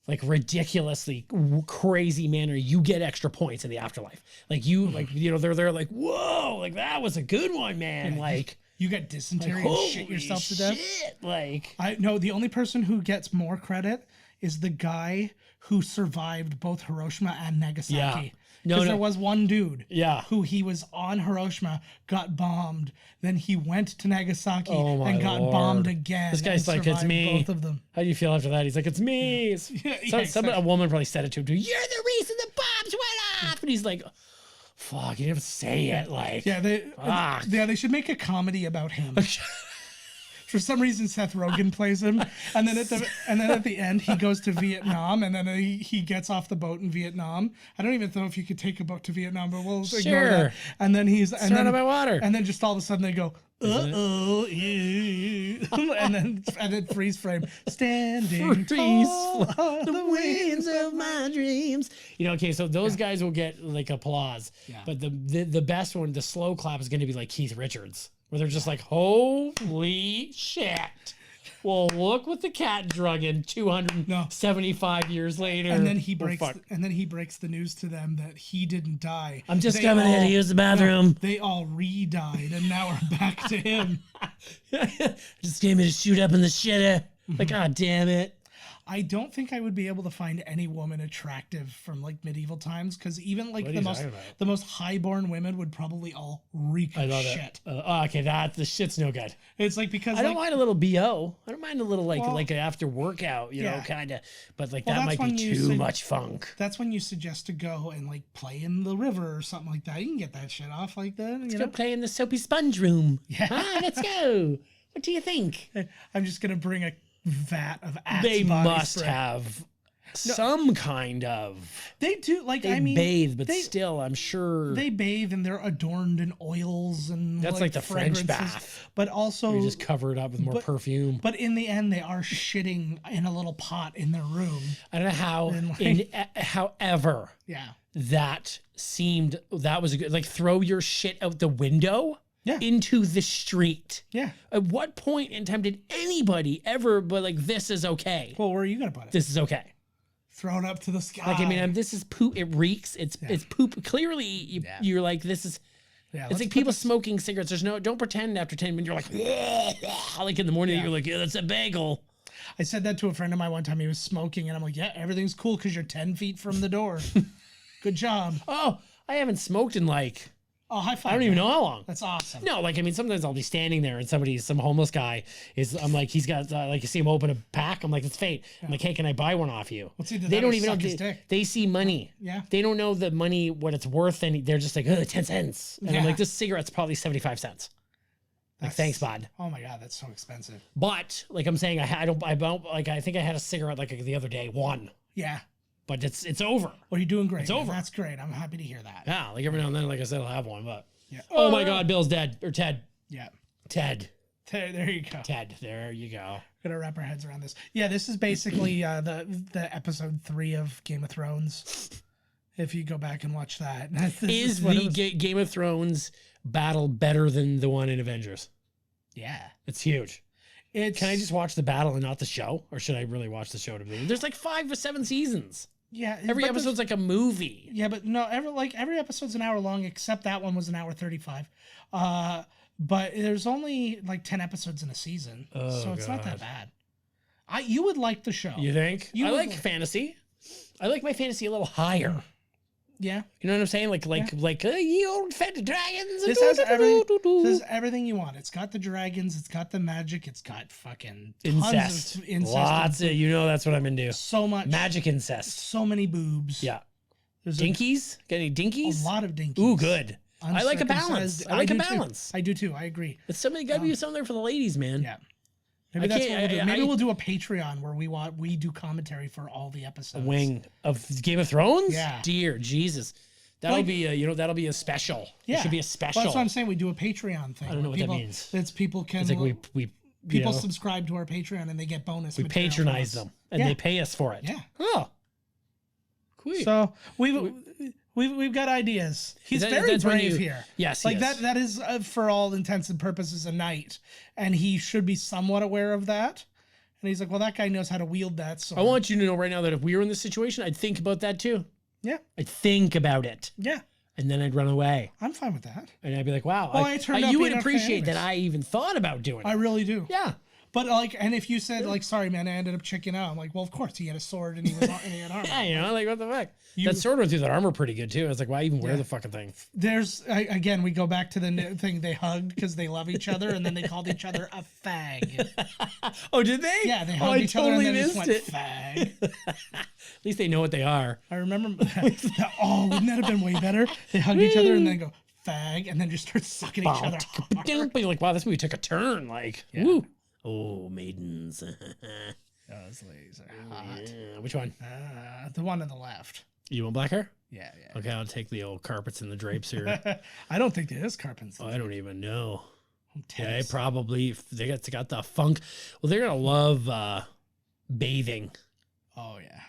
like ridiculously crazy manner, you get extra points in the afterlife. Like you, like, you know, they're like, whoa, like that was a good one, man. Like you got dysentery and shit yourself to death. Like I know the only person who gets more credit is the guy who survived both Hiroshima and Nagasaki. Yeah. Because there was one dude who he was on Hiroshima, got bombed, then he went to Nagasaki and got bombed again. This guy's like, it's me. Both of them. How do you feel after that? He's like, it's me. A woman probably said it to him too. You're the reason the bombs went off. And he's like, fuck, you didn't say it. Like, they should make a comedy about him. For some reason, Seth Rogen plays him, and then at the end he goes to Vietnam, and then he gets off the boat in Vietnam. I don't even know if you could take a boat to Vietnam, but we'll ignore that. And then he's surrounded by water, and then just all of a sudden they go, uh-oh, and then freeze frame, standing tall on the wings of my dreams. You know, okay, so those guys will get like applause, but the best one, the slow clap, is going to be like Keith Richards. Where they're just like, holy shit. Well, look what the cat drug in 275 years later. And then he breaks the news to them that he didn't die. I'm just coming in to use the bathroom. No, they all re-died, and now we're back to him. Just came in to shoot up in the shitter. Like, god damn it. I don't think I would be able to find any woman attractive from like medieval times, because even like the most highborn women would probably all reek of shit. Okay, the shit's no good. It's like, because I don't mind a little BO. I don't mind a little like an after workout, you know, kind of. But like that might be too much funk. That's when you suggest to go and like play in the river or something like that. You can get that shit off like that. Let's go play in the soapy sponge room. Yeah, let's go. What do you think? I'm just gonna bring a vat of Axe they body must spray. Have some kind of. They do, like, they bathe, but still, I'm sure they bathe and they're adorned in oils and that's like the French bath. But also, you just cover it up with more perfume. But in the end, they are shitting in a little pot in their room. I don't know how. However, that was a good. Like, throw your shit out the window. Yeah. Into the street. Yeah. At what point in time did anybody ever be like, this is okay? Well, where are you going to put it? This is okay. Throw it up to the sky. Like, I mean, this is poop. It reeks. It's poop. Clearly, you're like, this is... Yeah, it's like people smoking cigarettes. Don't pretend after 10 minutes you're like, like in the morning, you're like, yeah, that's a bagel. I said that to a friend of mine one time. He was smoking, and I'm like, yeah, everything's cool because you're 10 feet from the door. Good job. Oh, I haven't smoked in like... Oh, high five. I don't even know how long. That's awesome. No, like, I mean, sometimes I'll be standing there and some homeless guy I'm like, he's got, like, you see him open a pack. I'm like, it's fate. I'm like, hey, can I buy one off you? They don't even know. They see money. Yeah. They don't know the money, what it's worth. And they're just like, 10 cents. And I'm like, this cigarette's probably 75 cents. Like, thanks, bud. Oh my God, that's so expensive. But like I'm saying, I think I had a cigarette like the other day, one. Yeah. But it's over. Well, you're doing great. It's over. That's great. I'm happy to hear that. Yeah, like every now and then, like I said, I'll have one, but oh my God, Bill's dead. Or Ted. Yeah. Ted. There you go. Ted, there you go. Gonna wrap our heads around this. Yeah, this is basically the episode 3 of Game of Thrones. If you go back and watch that. Is the Game of Thrones battle better than the one in Avengers? Yeah. It's huge. Can I just watch the battle and not the show? Or should I really watch the show? There's like 5 or 7 seasons. Yeah. Every episode's like a movie. Yeah, but no, every episode's an hour long, except that one was an hour 35. But there's only like 10 episodes in a season. So it's not that bad. You would like the show. You think? I like fantasy. I like my fantasy a little higher. Yeah. You know what I'm saying? Like you old fed dragons. This has everything you want. It's got the dragons. It's got the magic. It's got fucking incest. Tons of incest. Lots of, that's what I'm into. So much. Magic incest. So many boobs. Yeah. Dinkies? Got any dinkies? A lot of dinkies. Ooh, good. I like a balance. I like a balance. I do too. I agree. It's gotta be something there for the ladies, man. Yeah. Maybe that's what we'll do. Maybe I- we'll do a Patreon where we do commentary for all the A episodes. wing of Game of Thrones? Yeah. Dear Jesus. That'll Like- be that'll be a special. Yeah. It should be a special. Well, that's what I'm saying. We do a Patreon thing. I don't know where what that people, means. It's people can It's like we people you know, subscribe to our Patreon and they get bonus. we material from patronize us. them and Yeah. they pay us for it. Yeah. Oh. Cool. So we've got ideas. He's very that's when brave you- here. Yes, he like is. that is for all intents and purposes a knight, and he should be somewhat aware of that. And he's like, well, that guy knows how to wield that sword. I want you to know right now that if we were in this situation, I'd think about that too. Yeah, I'd think about it. yeah, And then I'd run away. I'm fine with that. And I'd be like, wow. Well, I turned out you being would okay appreciate that anyways. I even thought about doing it. I really do. Yeah. But like, and if you said like, sorry, man, I ended up chicking out. I'm like, well, of course he had a sword and he was and he had armor. Yeah, you know, like what the fuck? You- That sword went through that armor pretty good too. I was like, why even wear Yeah. the fucking thing? There's again, we go back to the thing they hugged because they love each other, and then they called each other a fag. Oh, did they? Yeah, they Oh, hugged I each other and totally then just missed went it. fag. At least they know what they are. I remember. Oh, wouldn't that have been way better? They hug each other and then go fag, and then just start sucking each other. But you're like, wow, this movie took a turn. Like, woo. Oh, maidens. Those ladies are hot. Yeah. Which one? The one on the left. You want black hair? Yeah, yeah. Okay, I'll take the old carpets and the drapes here. I don't think there is carpets. Oh, I don't even know. Yeah, Tennis. it probably they got the funk. Well, they're gonna love bathing. Oh yeah.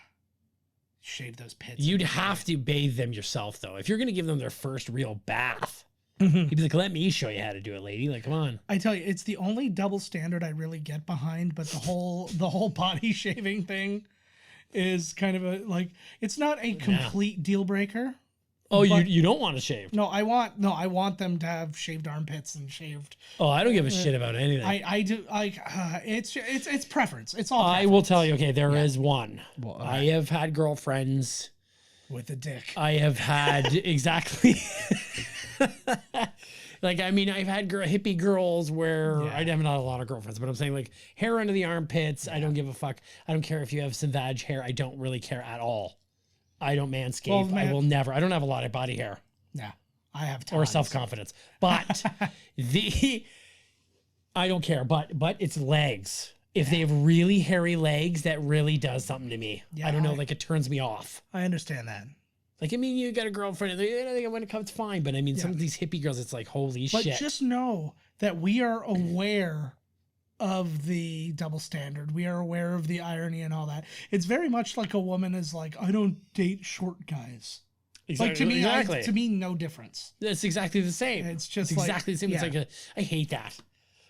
Shave those pits. You'd have to bathe them yourself though. If you're gonna give them their first real bath, Mhm. you'd be like, "Let me show you how to do it, lady." Like, come on. I tell you, it's the only double standard I really get behind, but the whole body shaving thing is kind of a like it's not a complete deal breaker. Oh, But- you don't want to shave? No, I want them to have shaved armpits and shaved. Oh, I don't give a shit about anything. I do like it's preference. It's all. I will tell you. Okay, there is one. Well, I have had girlfriends. with a dick. I have had exactly. Like, I mean, I've had hippie girls where Yeah. I have not a lot of girlfriends, but I'm saying like hair under the armpits. I don't give a fuck. I don't care if you have some vag hair. I don't really care at all. I don't manscape. Well, man- I will never. I don't have a lot of body hair Yeah, I have or tons. self-confidence, but I don't care. But it's legs. If they have really hairy legs, that really does something to me. Yeah, I don't know. Like it turns me off. I understand that. Like, I mean, you got a girlfriend, and they, when it comes, it's fine. But I mean, some of these hippie girls, it's like, holy But shit. just know that we are aware of the double standard. We are aware of the irony and all that. It's very much like a woman is like, I don't date short guys. Like to me, exactly. to me, no difference. That's exactly the same. It's just It's like- exactly the same. yeah. It's like I hate that.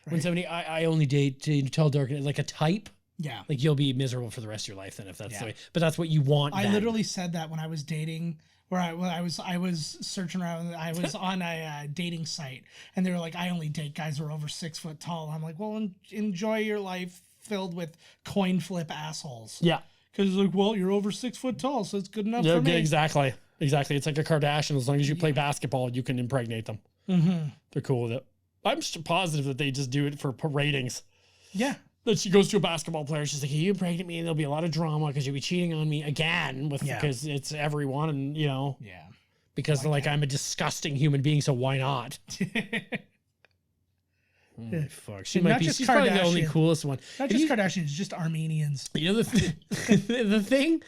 When Right. somebody, I only date tall, dark, like a type. Yeah. Like you'll be miserable for the rest of your life then if that's Yeah. the way. But that's what you want. I then. literally said that when I was dating, where I was searching around. I was on a dating site, and they were like, "I only date guys who are over 6 foot tall." I'm like, "Well, enjoy your life filled with coin flip assholes." Yeah. Because like, well, you're over 6 foot tall, so it's good enough Yeah, for me. exactly. Exactly. It's like a Kardashian. As long as you play basketball, you can impregnate them. Mm-hmm. They're cool with it. I'm just positive that they just do it for ratings. Yeah. That she goes to a basketball player. She's like, "You impregnate me, and there'll be a lot of drama because you'll be cheating on me again with Yeah. because it's everyone, and you know, Yeah. because they're like I'm a disgusting human being, so why not?" Oh, fuck, she And might not be. just She's probably the only Kardashian. coolest one. Not Have just you, Kardashians, just Armenians. you know the thing.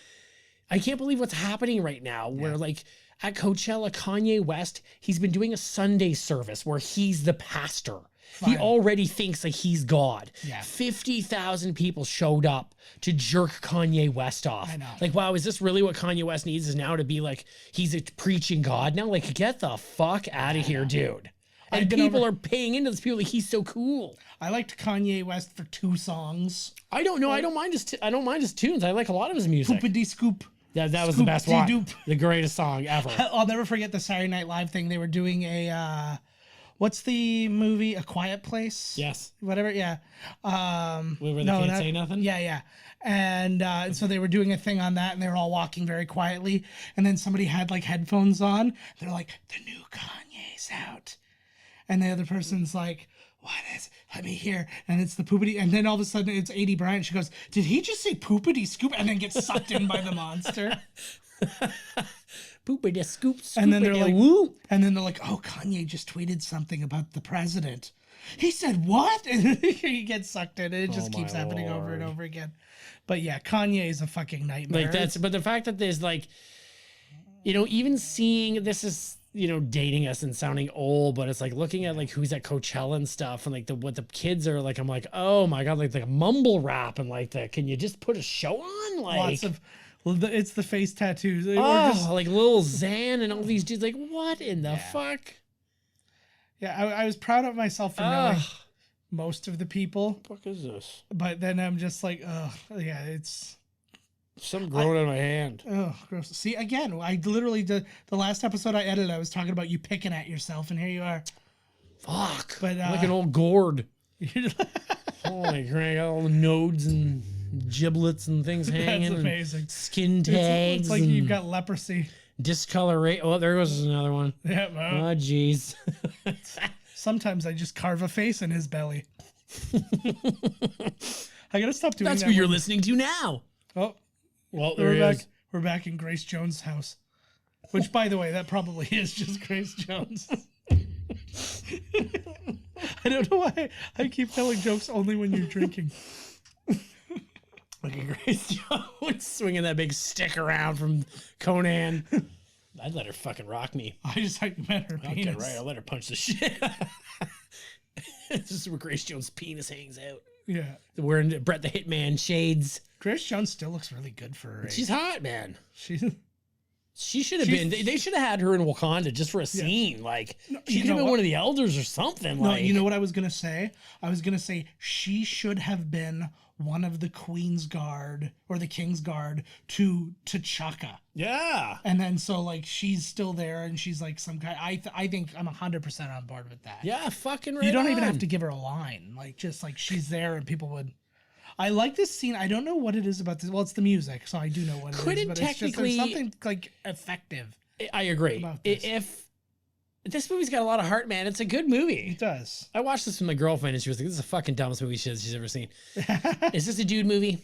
I can't believe what's happening right now. Where like at Coachella, Kanye West, he's been doing a Sunday service where he's the pastor. He Fine. already thinks like he's God. Yeah. 50,000 people showed up to jerk Kanye West off. I know. Like, wow, is this really what Kanye West needs? Is now to be like he's a preaching God now? Like, get the fuck out of here, dude. I've And been people over- are paying into this. People like he's so cool. I liked Kanye West for 2 songs. I don't know. I don't mind his. I don't mind his tunes. I like a lot of his music. Poopity scoop. That was the best one. Scoop-de-doop. The greatest song ever. I'll never forget the Saturday Night Live thing. They were doing a what's the movie? A Quiet Place? Yes. Whatever, yeah. Where they can't say nothing? Yeah, yeah. And so they were doing a thing on that, and they were all walking very quietly. And then somebody had like headphones on. They're like, "The new Kanye's out," and the other person's like, "What is? Let me hear." And it's the poopity. And then all of a sudden, it's A.D. Bryant. She goes, "Did he just say poopity scoop?" And then gets sucked in by the monster. Poopity scoop, And then they're like, woo. and then they're like, "Oh, Kanye just tweeted something about the president." he said what? And he gets sucked in. And it just Oh, keeps my happening over and Lord. over again. But yeah, Kanye is a fucking nightmare. Like but the fact that there's like, you know, even seeing this is, you know, dating us and sounding old, but it's like looking at like who's at Coachella and stuff and like what the kids are like, I'm like, oh my God, like a mumble rap and like that. Can you just put a show on? Like lots of, it's the face tattoos. oh, like Lil Xan and all these dudes. Like what in the fuck? Yeah, I was proud of myself for knowing most of the people, What the fuck is this? but then I'm just like, oh yeah, it's Something growing out of my hand. gross. See, again, I literally did the last episode I edited. I was talking about you picking at yourself, and here you are. Fuck. But like an old gourd. Holy crap, got all the nodes and giblets and things hanging. That's amazing. And skin tags. It's like and you've got leprosy. discoloration. Oh, there goes another one. Yeah, well, Oh, jeez. sometimes I just carve a face in his belly. I gotta stop doing That's that. who you're listening to now. Oh, Well, there we're he back. is. We're back in Grace Jones' house. Which, by the way, that probably is just Grace Jones. I don't know why I keep telling jokes only when you're drinking. Look at Grace Jones swinging that big stick around from Conan. I'd let her fucking rock me. I just like met her Okay, penis. right. I'll let her punch the shit. This is where Grace Jones' penis hangs out. Yeah. Wearing Brett the Hitman shades. Grace Jones still looks really good for her age. She's hot, man. She's She should have She's- been. They should have had her in Wakanda just for a scene. Like No, she you could know have been what? one of the elders or something. No, like you know what I was gonna say? I was gonna say she should have been one of the Queen's Guard or the King's Guard to T'Chaka. yeah. And then so like she's still there and she's like some guy. I think I'm 100% on board with that. Yeah, fucking right. You don't even have on. to give her a line. Like just like she's there and people would. I like this scene. I don't know what it is about this. Well, it's the music, so I do know what it is. Couldn't But it's just technically- there's something like effective. I agree. about this. If this movie's got a lot of heart, man, it's a good movie. It does. I watched this with my girlfriend and she was like, "This is the fucking dumbest movie she's ever seen." Is this a dude movie?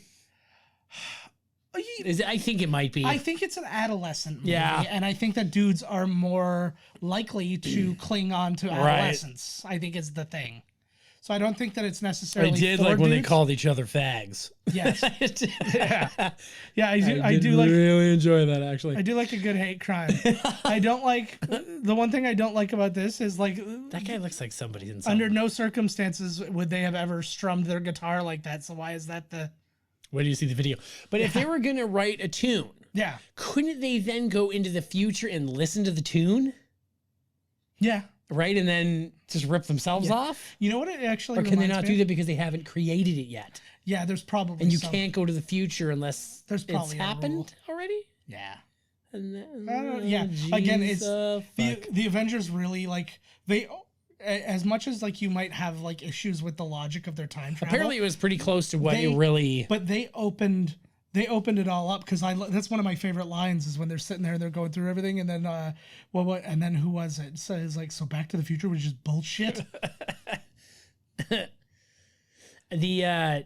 I think it might be. I think it's an adolescent movie, Yeah. and I think that dudes are more likely to cling on to adolescence. I think is the thing. So I don't think that it's I necessarily. did for like when they dudes. called each other fags. Yes. yeah, Yeah, I do. I did do like. really enjoy that actually. I do like a good hate crime. I don't like the one thing I don't like about this is like That guy looks like somebody in under something. no circumstances would they have ever strummed their guitar like that. So why is that the? Where do you see the video? But if they were gonna write a tune, Yeah. couldn't they then go into the future and listen to the tune, Yeah. right, and then just rip themselves off? You know what it actually Or can they reminds not me do of? that because they haven't created it yet? Yeah, there's probably And you some- can't go to the future unless There's it's probably a happened rule. already. Yeah. And then, Yeah. Again, it's fuck. the Avengers really like they as much as like you might have like issues with the logic of their time travel. Apparently, it was pretty close to what They- it really. But they opened it all up because that's one of my favorite lines is when they're sitting there and they're going through everything and then what and then who was it? So it's like so Back to the Future was just bullshit. The yeah,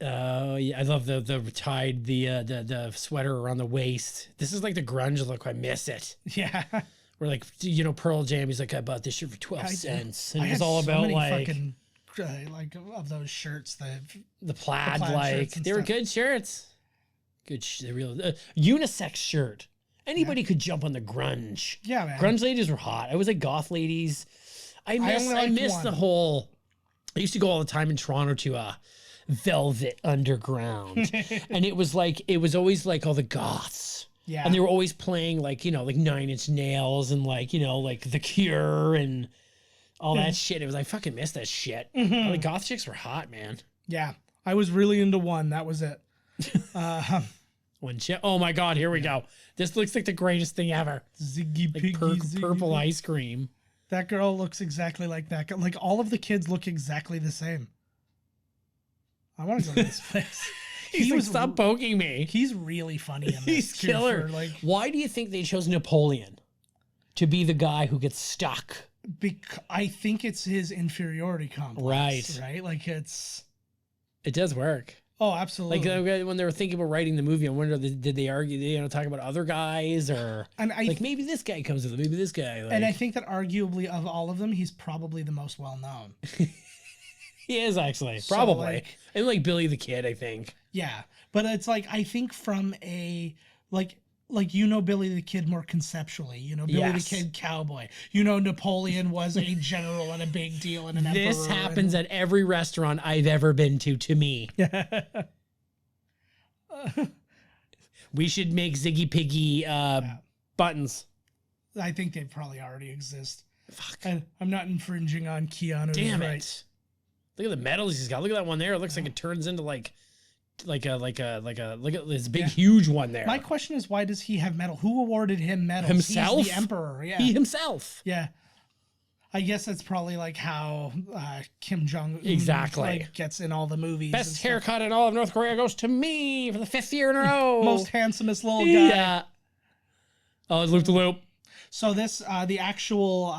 I love the tied the sweater around the waist. This is like the grunge look. I miss it. Yeah. We're like, you know, Pearl Jam. He's like, I bought this shirt for 12 cents, and I it was had all so about many like fucking like of those shirts that the plaid, plaid like shirts and they were stuff. good shirts. Good, the real unisex shirt. Anybody could jump on the grunge. yeah, man. Grunge ladies were hot. I was like goth ladies. I only liked miss one. the whole. I used to go all the time in Toronto to Velvet Underground, and it was always like all the goths. Yeah. And they were always playing like, you know, like Nine Inch Nails and like, you know, like The Cure and all that shit. It was I fucking miss that shit. All the goth chicks were hot, man. Yeah. I was really into one. That was it. One chick. Oh my god, here we go. This looks like the greatest thing ever. Ziggy Like Piggy. Ziggy purple Piggy. ice cream. That girl looks exactly like that. Like all of the kids look exactly the same. I want to go to this place. He's like, stop poking me. He's really funny in this. He's too, killer. for, like, Why do you think they chose Napoleon to be the guy who gets stuck? I think it's his inferiority complex. Right. Right. Like it's. It does work. Oh, Like absolutely. when they were thinking about writing the movie, I wonder did they argue, you know, talk about other guys or And I like maybe this guy comes with it, maybe this guy. Like, and I think that arguably of all of them, he's probably the most well known. he is actually So, probably like- and like Billy the Kid, I think. Yeah, but it's like I think from a like Billy the Kid more conceptually. Billy Yes. the Kid cowboy. Napoleon was a general and a big deal and an This emperor. happens at every restaurant I've ever been to me. We should make Ziggy Piggy buttons. I think they probably already exist. Fuck. And I'm not infringing on Keanu. Damn right. it. Look at the medals he's got. Look at that one there. It looks like it turns into like look at this big huge one there. My question is, why does he have medal? Who awarded him medals? Himself? He's the emperor. Yeah. He himself. Yeah. I guess that's probably like how Kim Jong-un Exactly. gets in all the movies. and Best stuff. haircut in all of North Korea goes to me for the 5th year in a row. Most handsomest little guy. Yeah. Oh, it's loop to loop. So this, the actual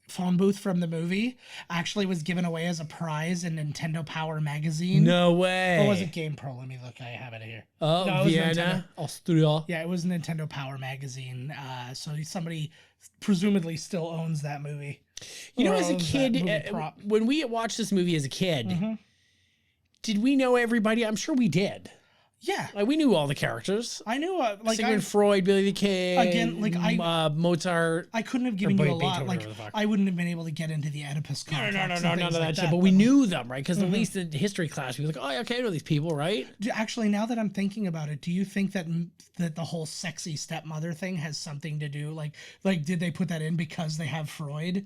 phone booth from the movie actually was given away as a prize in Nintendo Power magazine. No way. Or was it Game Pro? Let me look. I have it here. Oh, No, it was Vienna, Nintendo. Austria. Yeah, it was Nintendo Power magazine. So somebody presumably still owns that movie. You know, Or as a owns that kid, movie prop. when we watched this movie as a kid, Mm-hmm. did we know everybody? I'm sure we did. Yeah, Like we knew all the characters. I knew. Sigmund Freud, Billy the Kid, Again, like, Mozart. I couldn't have given you a lot. Beethoven, Like whatever the fuck. I wouldn't have been able to get into the Oedipus No, complex. none and of things that like shit. But we but- knew them, right? Because Mm-hmm. at least in history class, we were like, oh, yeah, okay, I know these people, right? Actually, now that I'm thinking about it, do you think that the whole sexy stepmother thing has something to do? Like did they put that in because they have Freud,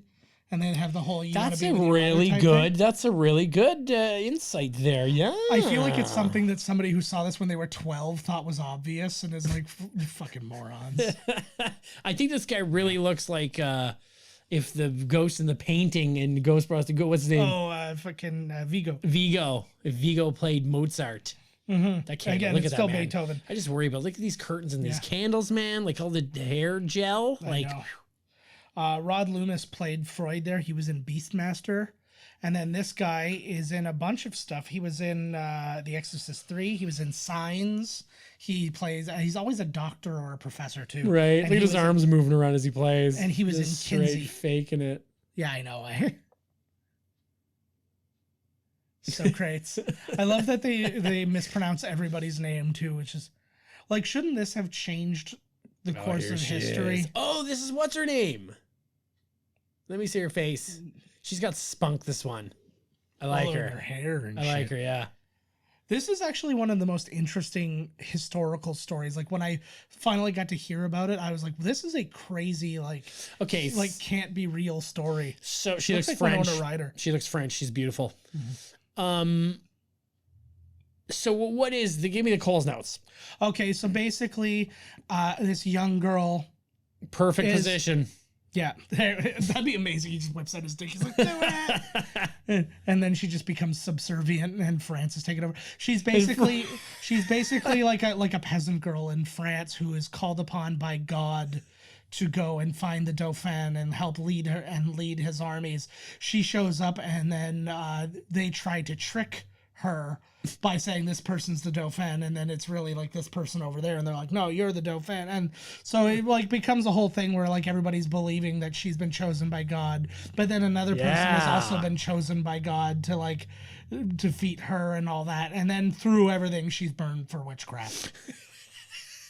and then have the whole? That's a really good. That's a really good insight there. Yeah. I feel like it's something that somebody who saw this when they were 12 thought was obvious and is like, "You fucking morons." I think this guy really looks like if the ghost in the painting in Ghostbusters, what's his name? Oh, fucking Vigo. Vigo. If Vigo played Mozart. That candle. Again, Look it's at still that, man. Beethoven. I just worry about look at these curtains and these Yeah. candles, man. Like all the hair gel. Like I know. Rod Loomis played Freud there. He was in Beastmaster. And then this guy is in a bunch of stuff. He was in The Exorcist 3. He was in Signs. He's always a doctor or a professor too. right. And Look at he his was- arms moving around as he plays. And he was in Just straight Kinsey. faking it. Yeah, I know. So great. I love that they mispronounce everybody's name too, which is like, shouldn't this have changed the course here of she history? is. Oh, this is what's her name? Let me see her face. She's got spunk. This one. I like All over her. her hair and I shit. like her. Yeah. This is actually one of the most interesting historical stories. Like when I finally got to hear about it, I was like, this is a crazy, Okay. can't be real story. So she Looks looks like French. Winona Ryder. She looks French. She's beautiful. Mm-hmm. So what is the? Give me the Coles notes. Okay, so basically, this young girl, Perfect Is- position. yeah, that'd be amazing. He just whips out his dick. He's like, do it. And then she just becomes subservient, and France is taken over. She's basically like a peasant girl in France who is called upon by God to go and find the Dauphin and help lead his armies. She shows up, and then they try to trick her by saying this person's the Dauphin, and then it's really like this person over there, and they're like, no, you're the Dauphin. And so it like becomes a whole thing where like everybody's believing that she's been chosen by God, but then another person has Yeah. also been chosen by God to like defeat her and all that, and then through everything she's burned for witchcraft.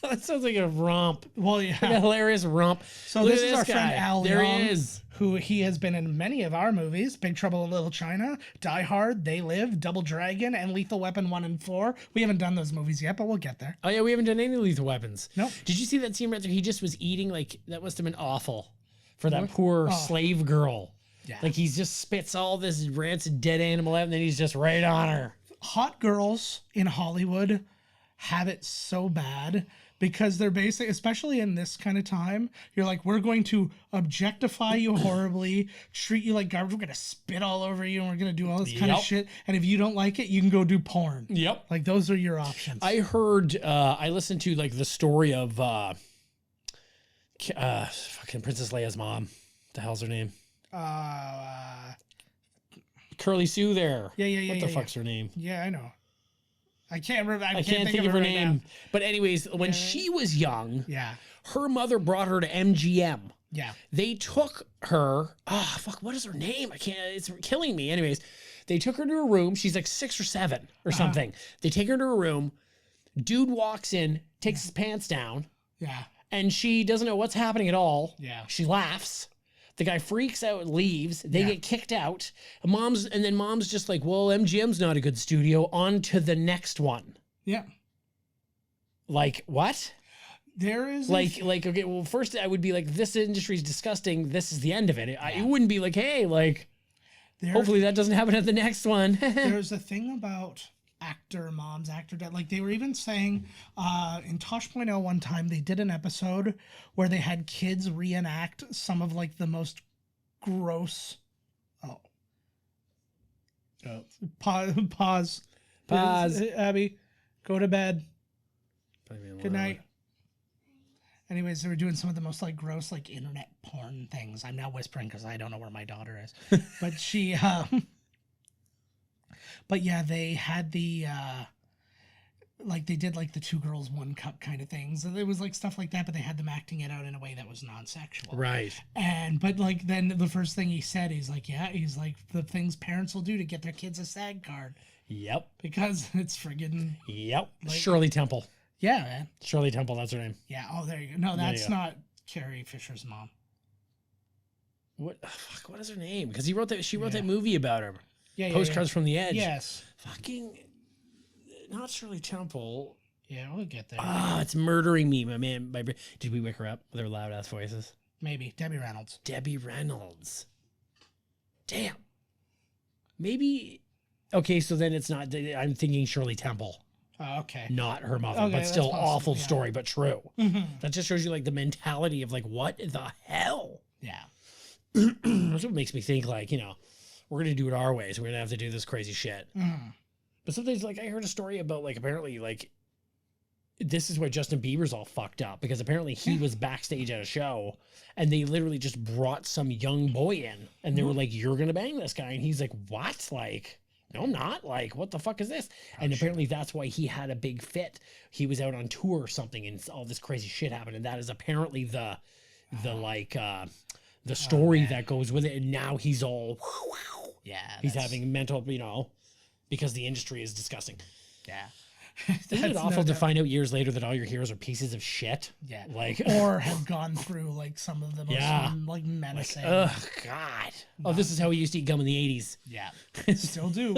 That sounds like a romp. Well, Like a yeah. hilarious romp. So Look this at is our friend guy. Al There Young, he is. who he has been in many of our movies: Big Trouble in Little China, Die Hard, They Live, Double Dragon, and Lethal Weapon 1 and 4. We haven't done those movies yet, but we'll get there. Oh yeah, we haven't done any lethal weapons. Nope. Did you see that scene right there? He just was eating like that must have been awful for that What? poor Oh. slave girl. Yeah. Like he's just spits all this rancid dead animal out, and then he's just right on her. Hot girls in Hollywood have it so bad because they're basically, especially in this kind of time, you're like, we're going to objectify you horribly, treat you like garbage, we're going to spit all over you, and we're going to do all this kind of Yep. shit. And if you don't like it, you can go do porn. Yep. Like, those are your options. I heard. I listened to like the story of fucking Princess Leia's mom. The hell's her name? Uh, Curly Sue. There. yeah. What the yeah, fuck's her name? Yeah, I know. I can't remember. I can't think of her right name. now. But anyways, when she was young, Yeah. her mother brought her to MGM. Yeah. They took her. Oh, fuck. What is her name? I can't. It's killing me. Anyways, they took her to a room. She's like 6 or 7 or something. They take her to a room. Dude walks in, takes his pants down, Yeah. and she doesn't know what's happening at all. Yeah. She laughs. The guy freaks out and leaves. They get kicked out. And then mom's just like, well, MGM's not a good studio. On to the next one. Yeah. Like, what? There is Like, okay, well, first I would be like, this industry's disgusting. This is the end of it. It wouldn't be like, hey, like, hopefully that doesn't happen at the next one. there's a thing about actor moms, actor dad. Like they were even saying in Tosh.0 one time they did an episode where they had kids reenact some of like the most gross. Pause. Abby, go to bed. Good night. Anyways, they were doing some of the most like gross like internet porn things. I'm now whispering because I don't know where my daughter is. But she but yeah, they had the like they did like the 2 girls 1 cup kind of things. And it was like stuff like that, but they had them acting it out in a way that was non-sexual. Right. But like then the first thing he said, he's like the things parents will do to get their kids a SAG card. Yep. Because it's friggin' Yep. Like- Shirley Temple. yeah, man. Shirley Temple, that's her name. Yeah. Oh, there you go. No, that's not Carrie Fisher's mom. What? Fuck, what is her name? Because she wrote that movie about her. Yeah. Postcards from the Edge. Yes. Fucking, not Shirley Temple. Yeah, we'll get there. Ah, it's murdering me, my man. Did we wake her up with her loud ass voices? Maybe Debbie Reynolds. Debbie Reynolds. Damn. Maybe. Okay, so then it's not. I'm thinking Shirley Temple. Oh, okay. Not her mother, Okay, but that's still possible, awful yeah. story, but true. That just shows you like the mentality of like, what the hell? Yeah. That's what makes me think like, we're going to do it our way. So we're going to have to do this crazy shit. But sometimes like I heard a story about like, apparently like, this is why Justin Bieber's all fucked up because apparently he was backstage at a show and they literally just brought some young boy in and they were like, you're going to bang this guy. And he's like, what? Like, no, I'm not. Like, what the fuck is this? And apparently that's why he had a big fit. He was out on tour or something and all this crazy shit happened. And that is apparently the story that goes with it. And now he's all, Yeah. he's having mental, because the industry is disgusting. Yeah. Isn't it awful to find out years later that all your heroes are pieces of shit? Yeah. Like, or have gone through like some of the most like menacing. oh God. Oh, this is how we used to eat gum in the 80s. Yeah. Still do.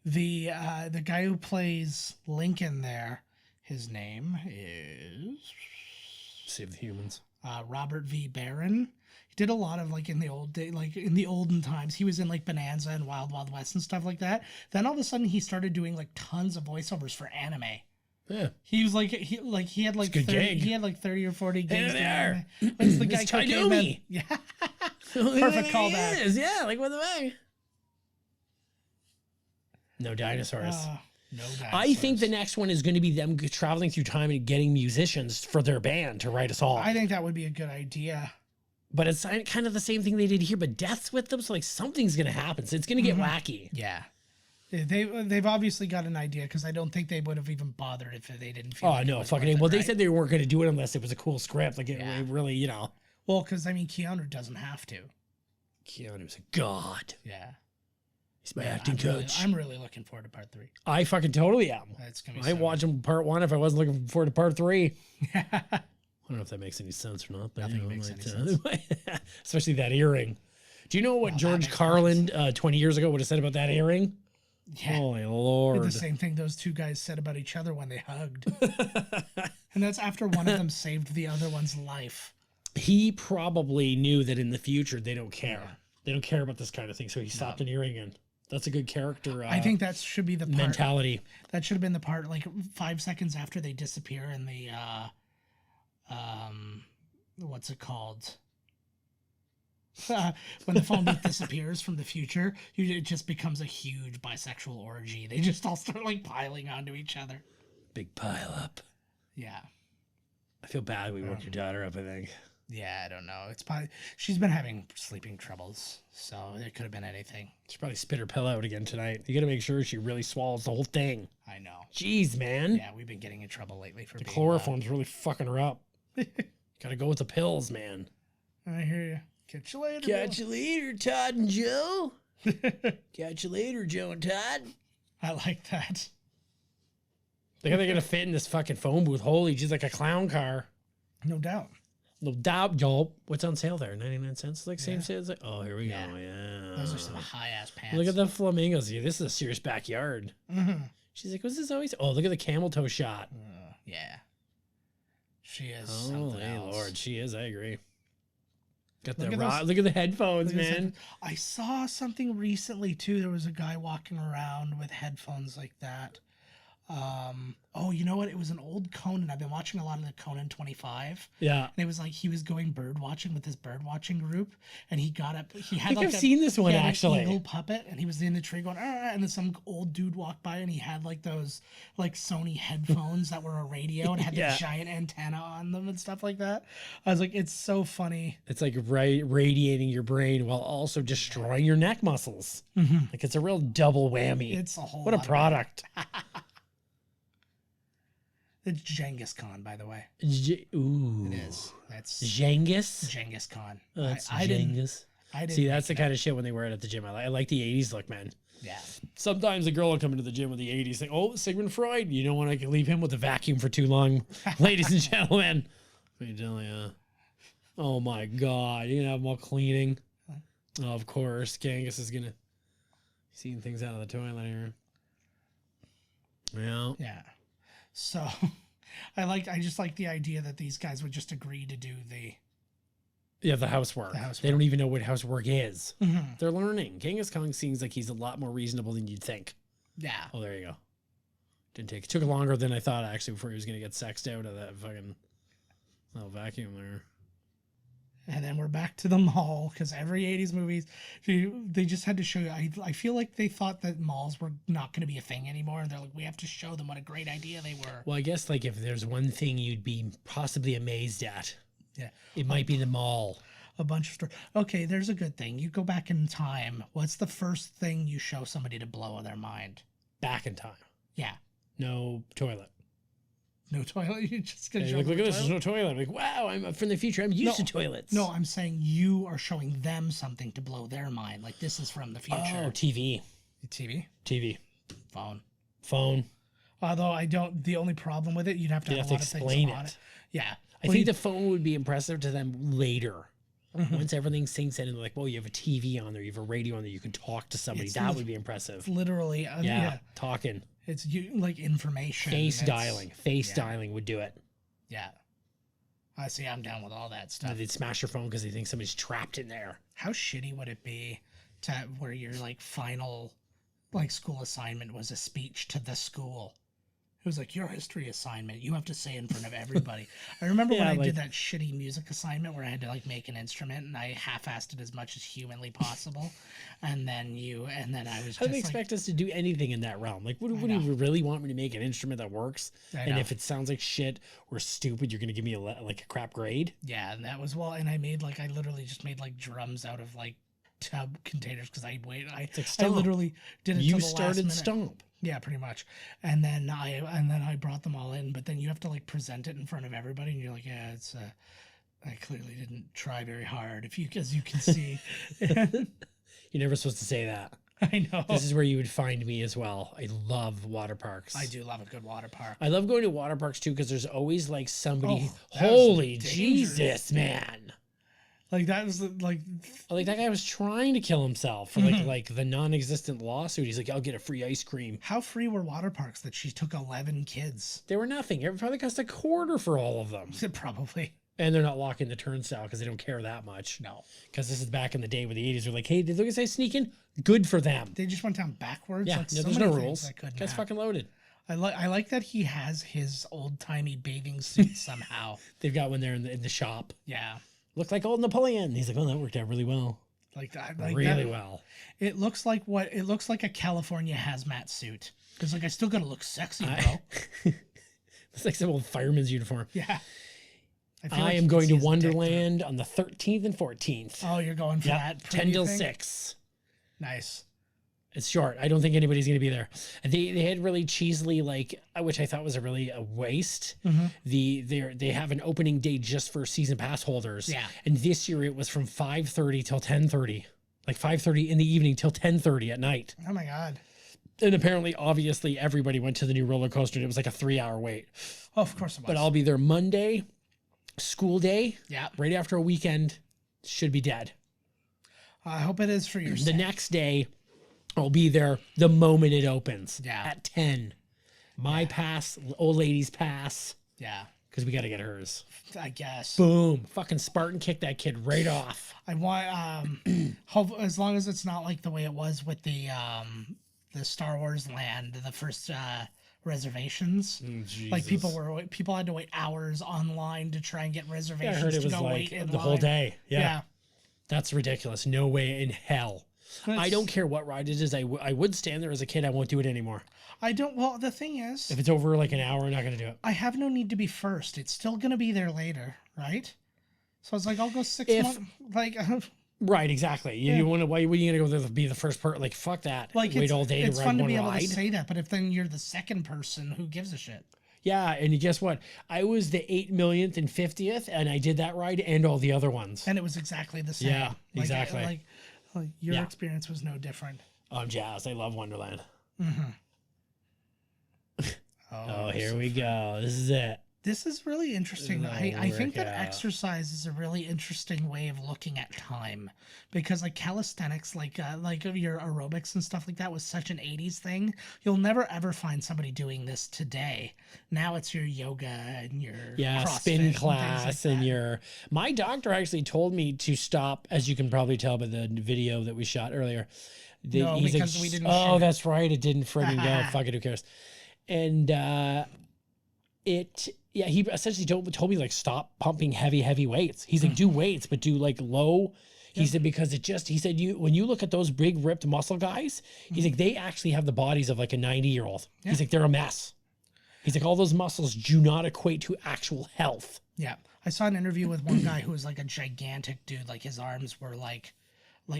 The guy who plays Lincoln there, his name is Save the humans. Robert V. Barron. He did a lot of like in the old day, like in the olden times. He was in like Bonanza and Wild Wild West and stuff like that. Then all of a sudden he started doing like tons of voiceovers for anime. Yeah. He was like he had like It's a good 30, gig. he had like 30 or 40 gigs. there. It's the guy It's who came in. Tainomi. Yeah. Perfect callback. Yeah, like what the fuck? No dinosaurs. No I think the dinosaurs. next one is going to be them traveling through time and getting musicians for their band to write a song. I think that would be a good idea. But it's kind of the same thing they did here, but death's with them, so like something's going to happen. So it's going to get wacky. Yeah. They've obviously got an idea because I don't think they would have even bothered if they didn't feel Oh, like it no, was fucking worth A. it, Well, they right? said they weren't going to do it unless it was a cool script. Like, it really, Well, because I mean, Keanu doesn't have to. Keanu's a god. Yeah. He's my acting coach. I'm really looking forward to part 3. I fucking totally am. That's gonna be I'd so watch him part 1 if I wasn't looking forward to part 3. I don't know if that makes any sense or not, but Nothing makes like, any sense. especially that earring. Do you know what George makes Carlin 20 years ago would have said about that earring? Yeah. Holy Lord. The same thing those two guys said about each other when they hugged. And that's after one of them saved the other one's life. He probably knew that in the future they don't care. They don't care about this kind of thing, so he stopped an earring in. That's a good character. I think that should be the part. Mentality. That should have been the part, like 5 seconds after they disappear in the, what's it called? When the phone booth disappears from the future, it just becomes a huge bisexual orgy. They just all start like piling onto each other. Big pile up. Yeah. I feel bad we woke your daughter up, I think. Yeah, I don't know. It's probably she's been having sleeping troubles, so it could have been anything. She probably spit her pillow out again tonight. You got to make sure she really swallows the whole thing. I know. Jeez, man. Yeah, we've been getting in trouble lately for The being chloroform's really fucking her up. Gotta go with the pills, man. I hear you. Catch you later. Catch you later, Todd and Joe. Catch you later, Joe and Todd. I like that. Look how they're gonna fit in this fucking phone booth. Holy, she's like a clown car. No doubt. No doubt, y'all. What's on sale there? 99 cents? Like same sales? Like, oh, here we go. Yeah. Those are some high-ass pants. Look at the flamingos. Yeah, this is a serious backyard. Mm-hmm. She's like, what's this always? Oh, look at the camel toe shot. Yeah. She is Holy something else. Lord, she is. I agree. Got Look the at rock. those- Look at the headphones, Look at man. this. I saw something recently too. There was a guy walking around with headphones like that. Oh, you know what? It was an old Conan. I've been watching a lot of the Conan 25. Yeah. And it was like he was going bird watching with his bird watching group, and he got up. He had I think like I've seen this one, he had an actually. eagle puppet, and he was in the tree going, "Ah," and then some old dude walked by, and he had like those like Sony headphones that were a radio and had Yeah. the giant antenna on them and stuff like that. I was like, it's so funny. It's like radiating your brain while also destroying your neck muscles. Like it's a real double whammy. It's a whole. What a lot of product. It's Genghis Khan, by the way. Ooh. It is. That's Genghis? Genghis Khan. Oh, that's I didn't. Genghis. I didn't. See, that's make the kind of shit when they wear it at the gym. I like the 80s look, man. Yeah. Sometimes a girl will come into the gym with the 80s thing. Oh, Sigmund Freud. You don't want to leave him with the vacuum for too long. Ladies and gentlemen. Let me tell you. Oh my God. You're going to have them all cleaning. Oh, of course. Genghis is going to seeing things out of the toilet here. Yeah. Yeah. So, I just like the idea that these guys would just agree to do the. Yeah, the housework. They don't even know what housework is. Mhm. They're learning. Genghis Khan seems like he's a lot more reasonable than you'd think. Yeah. Oh, there you go. It took longer than I thought, actually, before he was going to get sexed out of that fucking little vacuum there. And then we're back to the mall because every 80s movies, they just had to show you. I feel like they thought that malls were not going to be a thing anymore. And they're like, we have to show them what a great idea they were. Well, I guess, like, if there's one thing you'd be possibly amazed at, Yeah. it might be the mall. A bunch of stores. Okay, there's a good thing. You go back in time. What's the first thing you show somebody to blow their mind? Back in time. Yeah. No toilet. No toilet. You just gonna Hey, show look them at the this. There's toilet? no toilet. I'm like, wow, I'm from the future. I'm used to toilets. No, I'm saying you are showing them something to blow their mind. Like this is from the future. Oh, TV. TV, Phone. Although I don't. The only problem with it, you'd have to You have have a to lot of things explain on it. it. Yeah. I think the phone would be impressive to them later. Once everything sinks in and they're like, well, you have a TV on there, you have a radio on there, you can talk to somebody. It's That would be impressive. literally. Yeah, talking. It's you like information. Face It's- dialing. Face dialing would do it. Yeah. I see. I'm down with all that stuff. They'd smash your phone because they think somebody's trapped in there. How shitty would it be to where your like final like school assignment was a speech to the school? It was like your history assignment. You have to say in front of everybody. I remember when Yeah, I like- did that shitty music assignment where I had to like make an instrument and I half-assed it as much as humanly possible. And then I was How do they just like, expect us to do anything in that realm? Like, what do you really want me to make an instrument that works? I And know. if it sounds like shit or stupid, you're going to give me like a crap grade? yeah, and that was and I literally just made like drums out of like tub containers because I like I Stomp. literally did it. You till the last started minute. Stomp. Yeah, pretty much. And then I brought them all in, but then you have to like present it in front of everybody, and you're like, yeah, it's I clearly didn't try very hard, as you can see. You're never supposed to say that. I know. This is where you would find me as well. I love water parks. I do love a good water park. I love going to water parks too because there's always like somebody. Oh, that was Holy dangerous. Jesus, man! Like that was like Like that guy was trying to kill himself for like the non-existent lawsuit. He's like, I'll get a free ice cream. how free were water parks that she took 11 kids? They were nothing. It probably cost $0.25 for all of them. Probably. And they're not locking the turnstile because they don't care that much. No. Because this is back in the day where the 80s were like, hey, did those guys sneak in? Good for them. They just went down backwards. Yeah, like no, so there's many no things rules. I couldn't Guy's have. fucking loaded. I like that he has his old-timey bathing suit somehow. They've got one there in the shop. Yeah. Looked like old Napoleon. He's like, oh, that worked out really well. Like that. Really well. It looks like a California hazmat suit. Because like I still gotta look sexy, bro. It's like some old fireman's uniform. Yeah. feel I like am you can going see to his dick Wonderland on the 13th and 14th. through- Oh, you're going for Yep, that? 10 till preview thing? 6. Nice. It's short. I don't think anybody's going to be there. They had really cheesily, like, which I thought was a waste. They have an opening day just for season pass holders. Yeah. And this year it was from 5:30 till 10:30, like 5:30 in the evening till 10:30 at night. Oh my God. And apparently, obviously, everybody went to the new roller coaster. And it was like a 3-hour wait. Oh, of course it was. But I'll be there Monday, school day. Yeah. Right after a weekend, should be dead. I hope it is for your The sake. next day, I'll be there the moment it opens. Yeah. At 10. My pass, old lady's pass, Yeah. because we got to get hers. I guess. Boom. Fucking Spartan kick that kid right off. I want hope as long as it's not like the way it was with the Star Wars land, the first reservations. Like people had to wait hours online to try and get Yeah, I reservations heard it to was go like wait in the whole line. day. Yeah. Yeah. That's ridiculous. No way in hell. I don't care what ride it is. I would stand there as a kid. I won't do it anymore. I don't. Well, the thing is, If it's over like an hour, I'm not going to do it. I have no need to be first. It's still gonna be there later, right? So I was like, I'll go 6 If- months. Like, Right, exactly. You want to? Why are you going to go there to be the first person? Like, fuck that. like Wait all day to it's ride fun to one be able ride. to say that, but if then you're the second person, who gives a shit? Yeah, and guess what? I was the 8 millionth and 50th, and I did that ride and all the other ones. And it was exactly the same. Yeah, exactly. Like your Yeah. experience was no different. I'm jazzed. I love Wonderland. Oh, Here we go. This is it. This is really interesting. It'll I think work that out. exercise is a really interesting way of looking at time, because like calisthenics, like your aerobics and stuff like that was such an 80s thing. You'll never ever find somebody doing this today. Now it's your yoga and your CrossFit spin and things class like and that. your. My doctor actually told me to stop, as you can probably tell by the video that we shot earlier. No, he's because we didn't shoot Oh, it." that's right. It didn't friggin' go. Fuck it. Who cares? And he essentially told me like stop pumping heavy weights. He's like, do weights, but do like low. He said, because he said, when you look at those big ripped muscle guys, he's like, they actually have the bodies of like a 90-year-old. He's like, they're a mess. He's like, all those muscles do not equate to actual health. Yeah, I saw an interview with one guy who was like a gigantic dude. Like his arms were like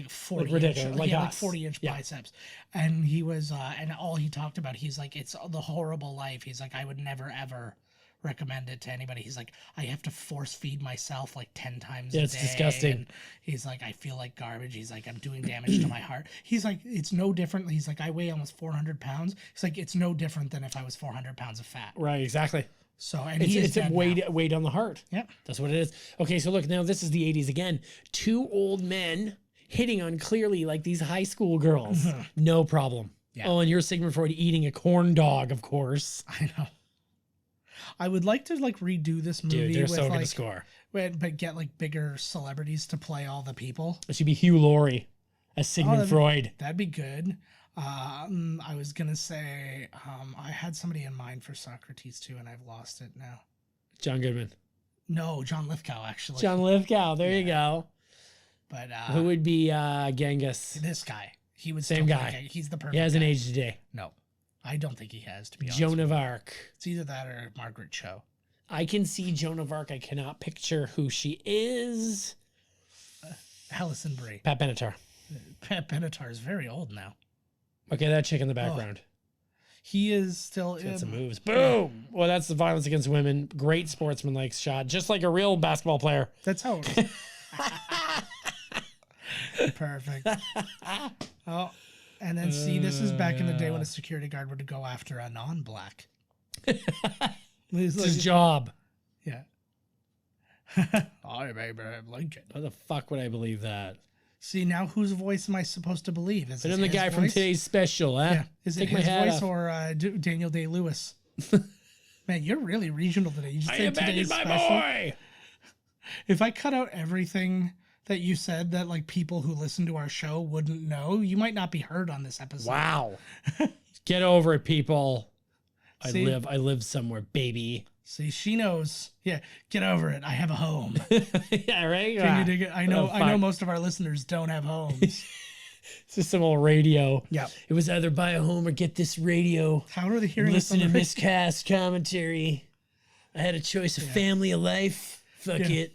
40 ridiculous, inch, like he had us. 40-inch Yeah. biceps, and he was and all he talked about, he's like, it's the horrible life. He's like, I would never ever recommend it to anybody. He's like, I have to force feed myself like 10 times a day. It's disgusting. And he's like, I feel like garbage. He's like, I'm doing damage to my heart. He's like, it's no different. He's like, I weigh almost 400 pounds. He's like, it's no different than if I was 400 pounds of fat. Right, exactly. So, and It's a dead weight, now. weight on the heart. Yep. That's what it is. Okay, so look, now this is the 80s again. 2 old men hitting on clearly like these high school girls. No problem. Yeah. Oh, and you're Sigmund Freud eating a corn dog, of course. I know. I would like to like redo this movie Dude, they're with so going like, to score. but get like bigger celebrities to play all the people. It should be Hugh Laurie as Sigmund Freud. That'd be good. I was gonna say I had somebody in mind for Socrates too, and I've lost it now. John Goodman. No, John Lithgow actually. John Lithgow. There you go. But Who would be Genghis? this guy? He would Same still guy. play- He's the perfect. He hasn't guy. aged today. No, I don't think he has. To be honest, Joan with of you. Arc. It's either that or Margaret Cho. I can see Joan of Arc. I cannot picture who she is. Allison Brie. Pat Benatar. Pat Benatar is very old now. Okay, that chick in the background. He is still Got some moves. Boom. Well, that's the violence against women. Great sportsmanlike shot, just like a real basketball player. That's how it is. Perfect. Oh, and then see, this is back in the day when a security guard would go after a non-black. He's It's his job. yeah. I'm Abraham Lincoln. How the fuck would I believe that? See, now whose voice am I supposed to believe? Is But it I'm the his guy from voice? today's special, huh? Yeah. Is it Take my his hat voice off. or Daniel Day-Lewis? Man, you're really regional today. You just I said abandoned today's my special. boy. If I cut out everything that you said that like people who listen to our show wouldn't know, you might not be heard on this episode. Wow. Get over it, people. See? I live somewhere, baby. See, she knows. Yeah, get over it. I have a home. Yeah, right? Can you dig it? I know. Oh, I know fuck. most of our listeners don't have homes. It's just some old radio. Yeah. It was either buy a home or get this radio. How are they hearing us Listen on to the miscast commentary. I had a choice of family or life. Fuck Yeah. it.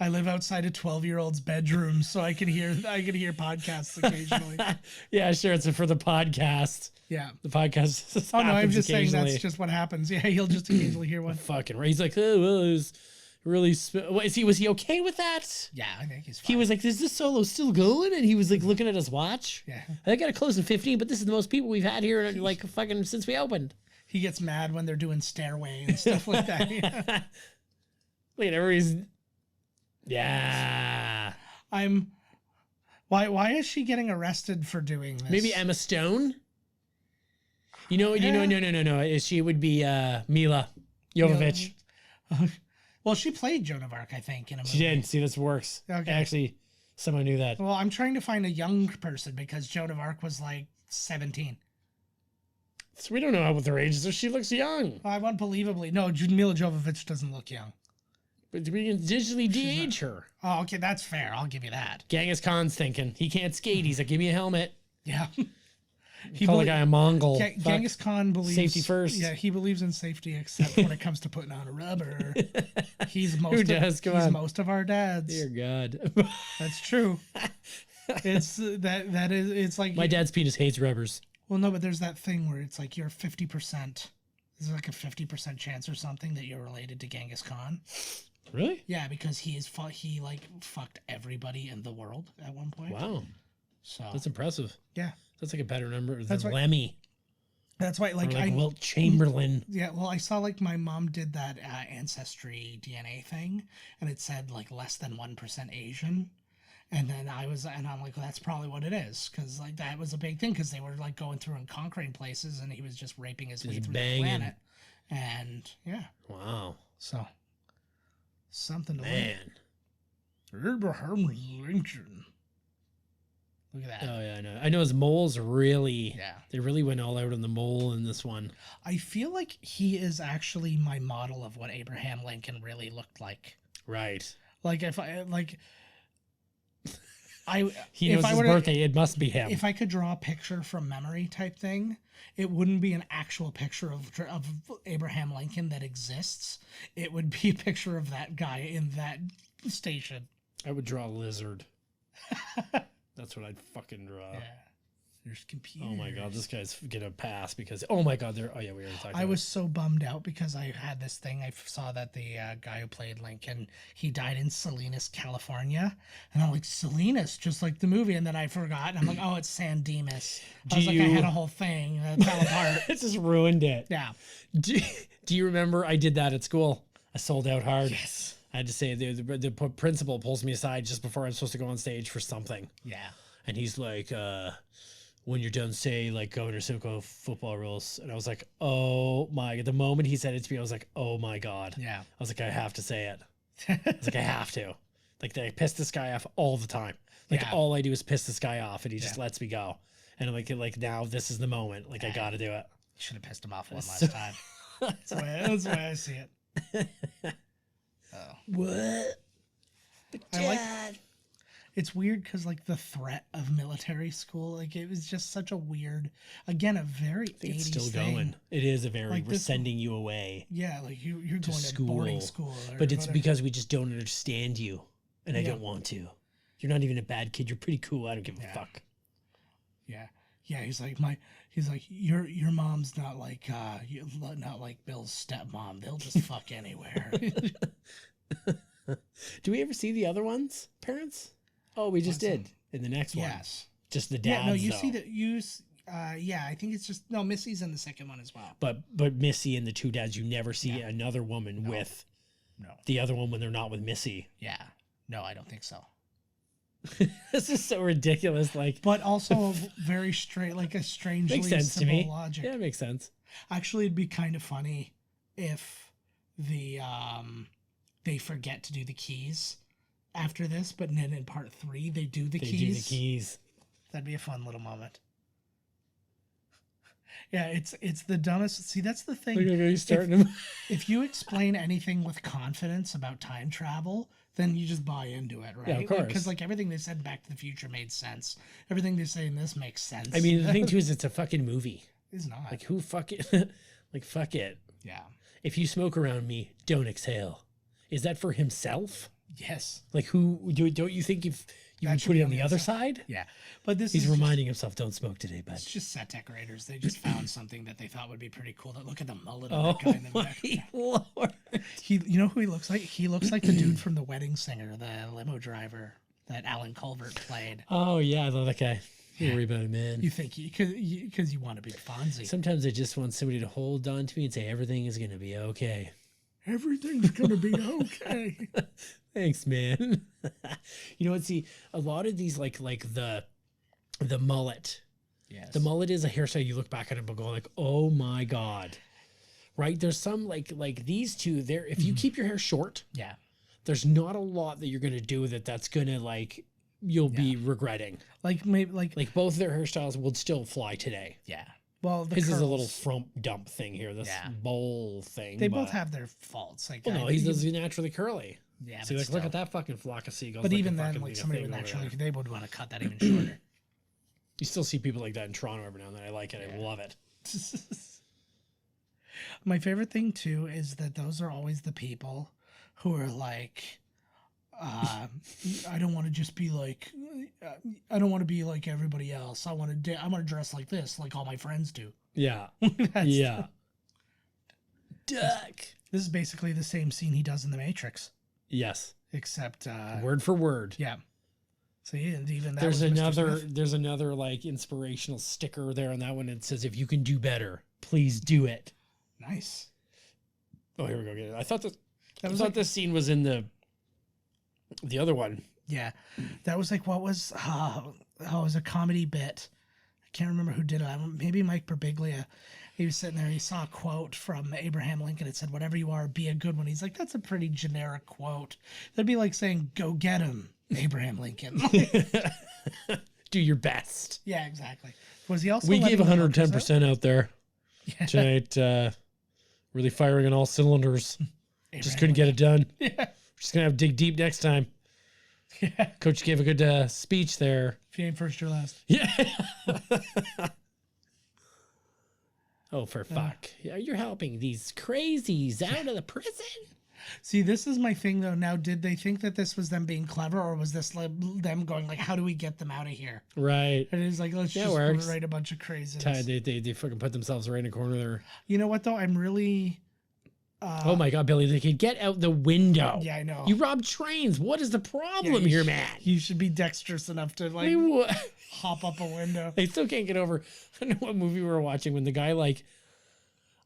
I live outside a 12-year-old's bedroom, so I can hear podcasts occasionally. Yeah, sure. It's for the podcast. Yeah. The podcast. Oh no, I'm just saying occasionally. that's just what happens. Yeah, he'll just occasionally hear one. Fucking right. He's like, oh, well, it was really. Was he okay with that? Yeah, I think he's fine. He was like, is this solo still going? And he was like looking at his watch. Yeah. I got to close in 15, but this is the most people we've had here like fucking since we opened. He gets mad when they're doing Stairway and stuff like that. Yeah. Look at everybody's. Yeah. Why is she getting arrested for doing this? Maybe Emma Stone? No. She would be Mila Jovovich. Well, she played Joan of Arc, I think, in a movie. She did. See, this works. Okay. Actually, someone knew that. Well, I'm trying to find a young person because Joan of Arc was like 17. So we don't know what their age is. So she looks young. Unbelievably. No, Mila Jovovich doesn't look young. But we can digitally de-age her. Oh, okay, that's fair. I'll give you that. Genghis Khan's thinking. He can't skate. He's like, give me a helmet. Yeah. Call the guy a Mongol. Genghis Khan believes safety first. Yeah, he believes in safety, except when it comes to putting on a rubber. He's most Who of, does? Come he's on. most of our dads. Dear God. That's true. It's that is it's like My dad's penis hates rubbers. well, no, but there's that thing where it's like you're 50%. There's like a 50% chance or something that you're related to Genghis Khan. Really? Yeah, because he like fucked everybody in the world at one point. Wow. So That's impressive. yeah, That's like a better number than That's right. Lemmy. that's why Or like like Wilt Chamberlain. yeah, well, I saw like my mom did that ancestry DNA thing, and it said like less than 1% Asian, and then I'm like, well, that's probably what it is, because like that was a big thing, because they were like going through and conquering places, and he was just raping his way through banging. the planet, and yeah, Wow. so something to Man. Abraham Lincoln. Look at that. Oh yeah, I know. I know his moles really. Yeah. They really went all out on the mole in this one. I feel like he is actually my model of what Abraham Lincoln really looked like. Right. Like if I like I He if knows I his were birthday. It must be him. if I could draw a picture from memory type thing, it wouldn't be an actual picture of Abraham Lincoln that exists. It would be a picture of that guy in that station. I would draw a lizard. That's what I'd fucking draw. Yeah. There's computer. Oh my God, this guy's gonna pass because oh my God, they're oh yeah, we already talked about I was so bummed out because I had this thing. I saw that the guy who played Lincoln, he died in Salinas, California, and I'm like, Salinas, just like the movie. And then I forgot. And I'm like, oh, it's San Dimas. I was like, I had a whole thing that fell apart. It just ruined it. Yeah. Do you remember I did that at school? I sold out hard. Yes. I had to say the principal pulls me aside just before I'm supposed to go on stage for something. Yeah. And he's like, when you're done, say like Governor Simcoe football rules. And I was like, oh my, the moment he said it to me, I was like, oh my God. Yeah. I was like, I have to say it. I was like, I have to. Like I piss this guy off all the time. Like Yeah. all I do is piss this guy off and he just lets me go. And I'm like now this is the moment. Like I gotta do it. You should have pissed him off one last time. That's the way I see it. Oh. What? But I like- Dad. It's weird because like the threat of military school, like it was just such a weird, again, a very I think 80s it's still thing. going. It is a very, Like we're this- sending you away Yeah, like you're going to school. boarding school. Or But it's whatever. because we just don't understand you. And I Yeah. don't want to. You're not even a bad kid. You're pretty cool. I don't give a Yeah. fuck. Yeah, yeah. He's like your mom's not like not like Bill's stepmom. They'll just fuck anywhere. Do we ever see the other ones, parents? Oh, we just What's did in the next one. Yes. Just the dads. Yeah. No, you though. see that yeah, I think it's just no. Missy's in the second one as well. But Missy and the two dads, you never see another woman with No. the other one when they're not with Missy. Yeah. No, I don't think so. This is so ridiculous. Like, But also very straight, like a strangely makes sense to simple me. logic. Yeah, it makes sense. Actually, it'd be kind of funny if the they forget to do the keys after this, but then in part 3 they do the They keys. do the keys. That'd be a fun little moment. Yeah, it's the dumbest. See, that's the thing. Look at he's starting them. If you explain anything with confidence about time travel, then you just buy into it, right? Yeah, of course. Because like everything they said in Back to the Future made sense. Everything they say in this makes sense. I mean, the thing too is it's a fucking movie. it's not. Like, who fuck it? Like, fuck it. Yeah. If you smoke around me, don't exhale. Is that for himself? Yes. Like, don't you think if you That would should put be it on on the the other outside. side? Yeah. But this He's is reminding himself, don't smoke today, bud. it's just set decorators. They just found something that they thought would be pretty cool. Look at the mullet Oh of that guy in the my back. Lord. You know who he looks like? He looks like the dude from The Wedding Singer, the limo driver that Alan Culvert played. Oh yeah, I love that guy. Don't worry about it, man. You think because you want to be Fonzie. Sometimes I just want somebody to hold on to me and say everything is gonna be okay. Everything's gonna be okay. Thanks, man. You know what? See, a lot of these like the mullet. Yes. The mullet is a hairstyle you look back at it and go like, oh my god. Right? There's some like these two there. If you keep your hair short, Yeah. there's not a lot that you're gonna do that's gonna like you'll be regretting. Like maybe Like both their hairstyles would still fly today. yeah. Well, the His is a curls, little frump dump thing here, this Yeah. bowl thing. They but- both have their faults. Like Well, no, he's naturally curly. yeah. See, but like, look still. at that fucking flock of seagulls. But like even a then, fucking like big somebody thing with over naturally, there. they would want to cut that even shorter. You still see people like that in Toronto every now and then. I like it. I love it. My favorite thing too is that those are always the people who are like, I don't want to just be like, I don't want to be like everybody else. I want to dress like this, like all my friends do. Yeah. That's- Yeah. Duck. This is basically the same scene he does in The Matrix, Yes. except Word for word. yeah. So yeah, even that There's was Mr. another Smith. there's another like inspirational sticker there on that one. It says, if you can do better, please do it. Nice. Oh, here we go. Get it. I thought That I was thought like, this scene was in the other one. yeah, that was like what was it was a comedy bit. I can't remember who did it. Maybe Mike Birbiglia. He was sitting there. He saw a quote from Abraham Lincoln. It said, "Whatever you are, be a good one." He's like, "That's a pretty generic quote. That'd be like saying, go get him, Abraham Lincoln." Do your best. Yeah, exactly. Was he also? We gave letting the workers 110% out there Yeah. tonight. Really firing on all cylinders. Abraham Just couldn't get it done. Yeah. We're just gonna have to dig deep next time. Yeah. Coach gave a good speech there. If you ain't first, you're last. Yeah. Oh, for fuck! You're helping these crazies out of the prison. See, this is my thing though. Now, did they think that this was them being clever, or was this them going like, "How do we get them out of here?" Right. And it's like, let's That just works. write a bunch of craziness. Ty, they fucking put themselves right in a corner there. You know what though? I'm really. Oh my god, Billy! They could get out the window. Yeah, I know. You rob trains. What is the problem you here, sh- man? You should be dexterous enough to like They would. hop up a window. I still can't get over. I don't know what movie we were watching when the guy like,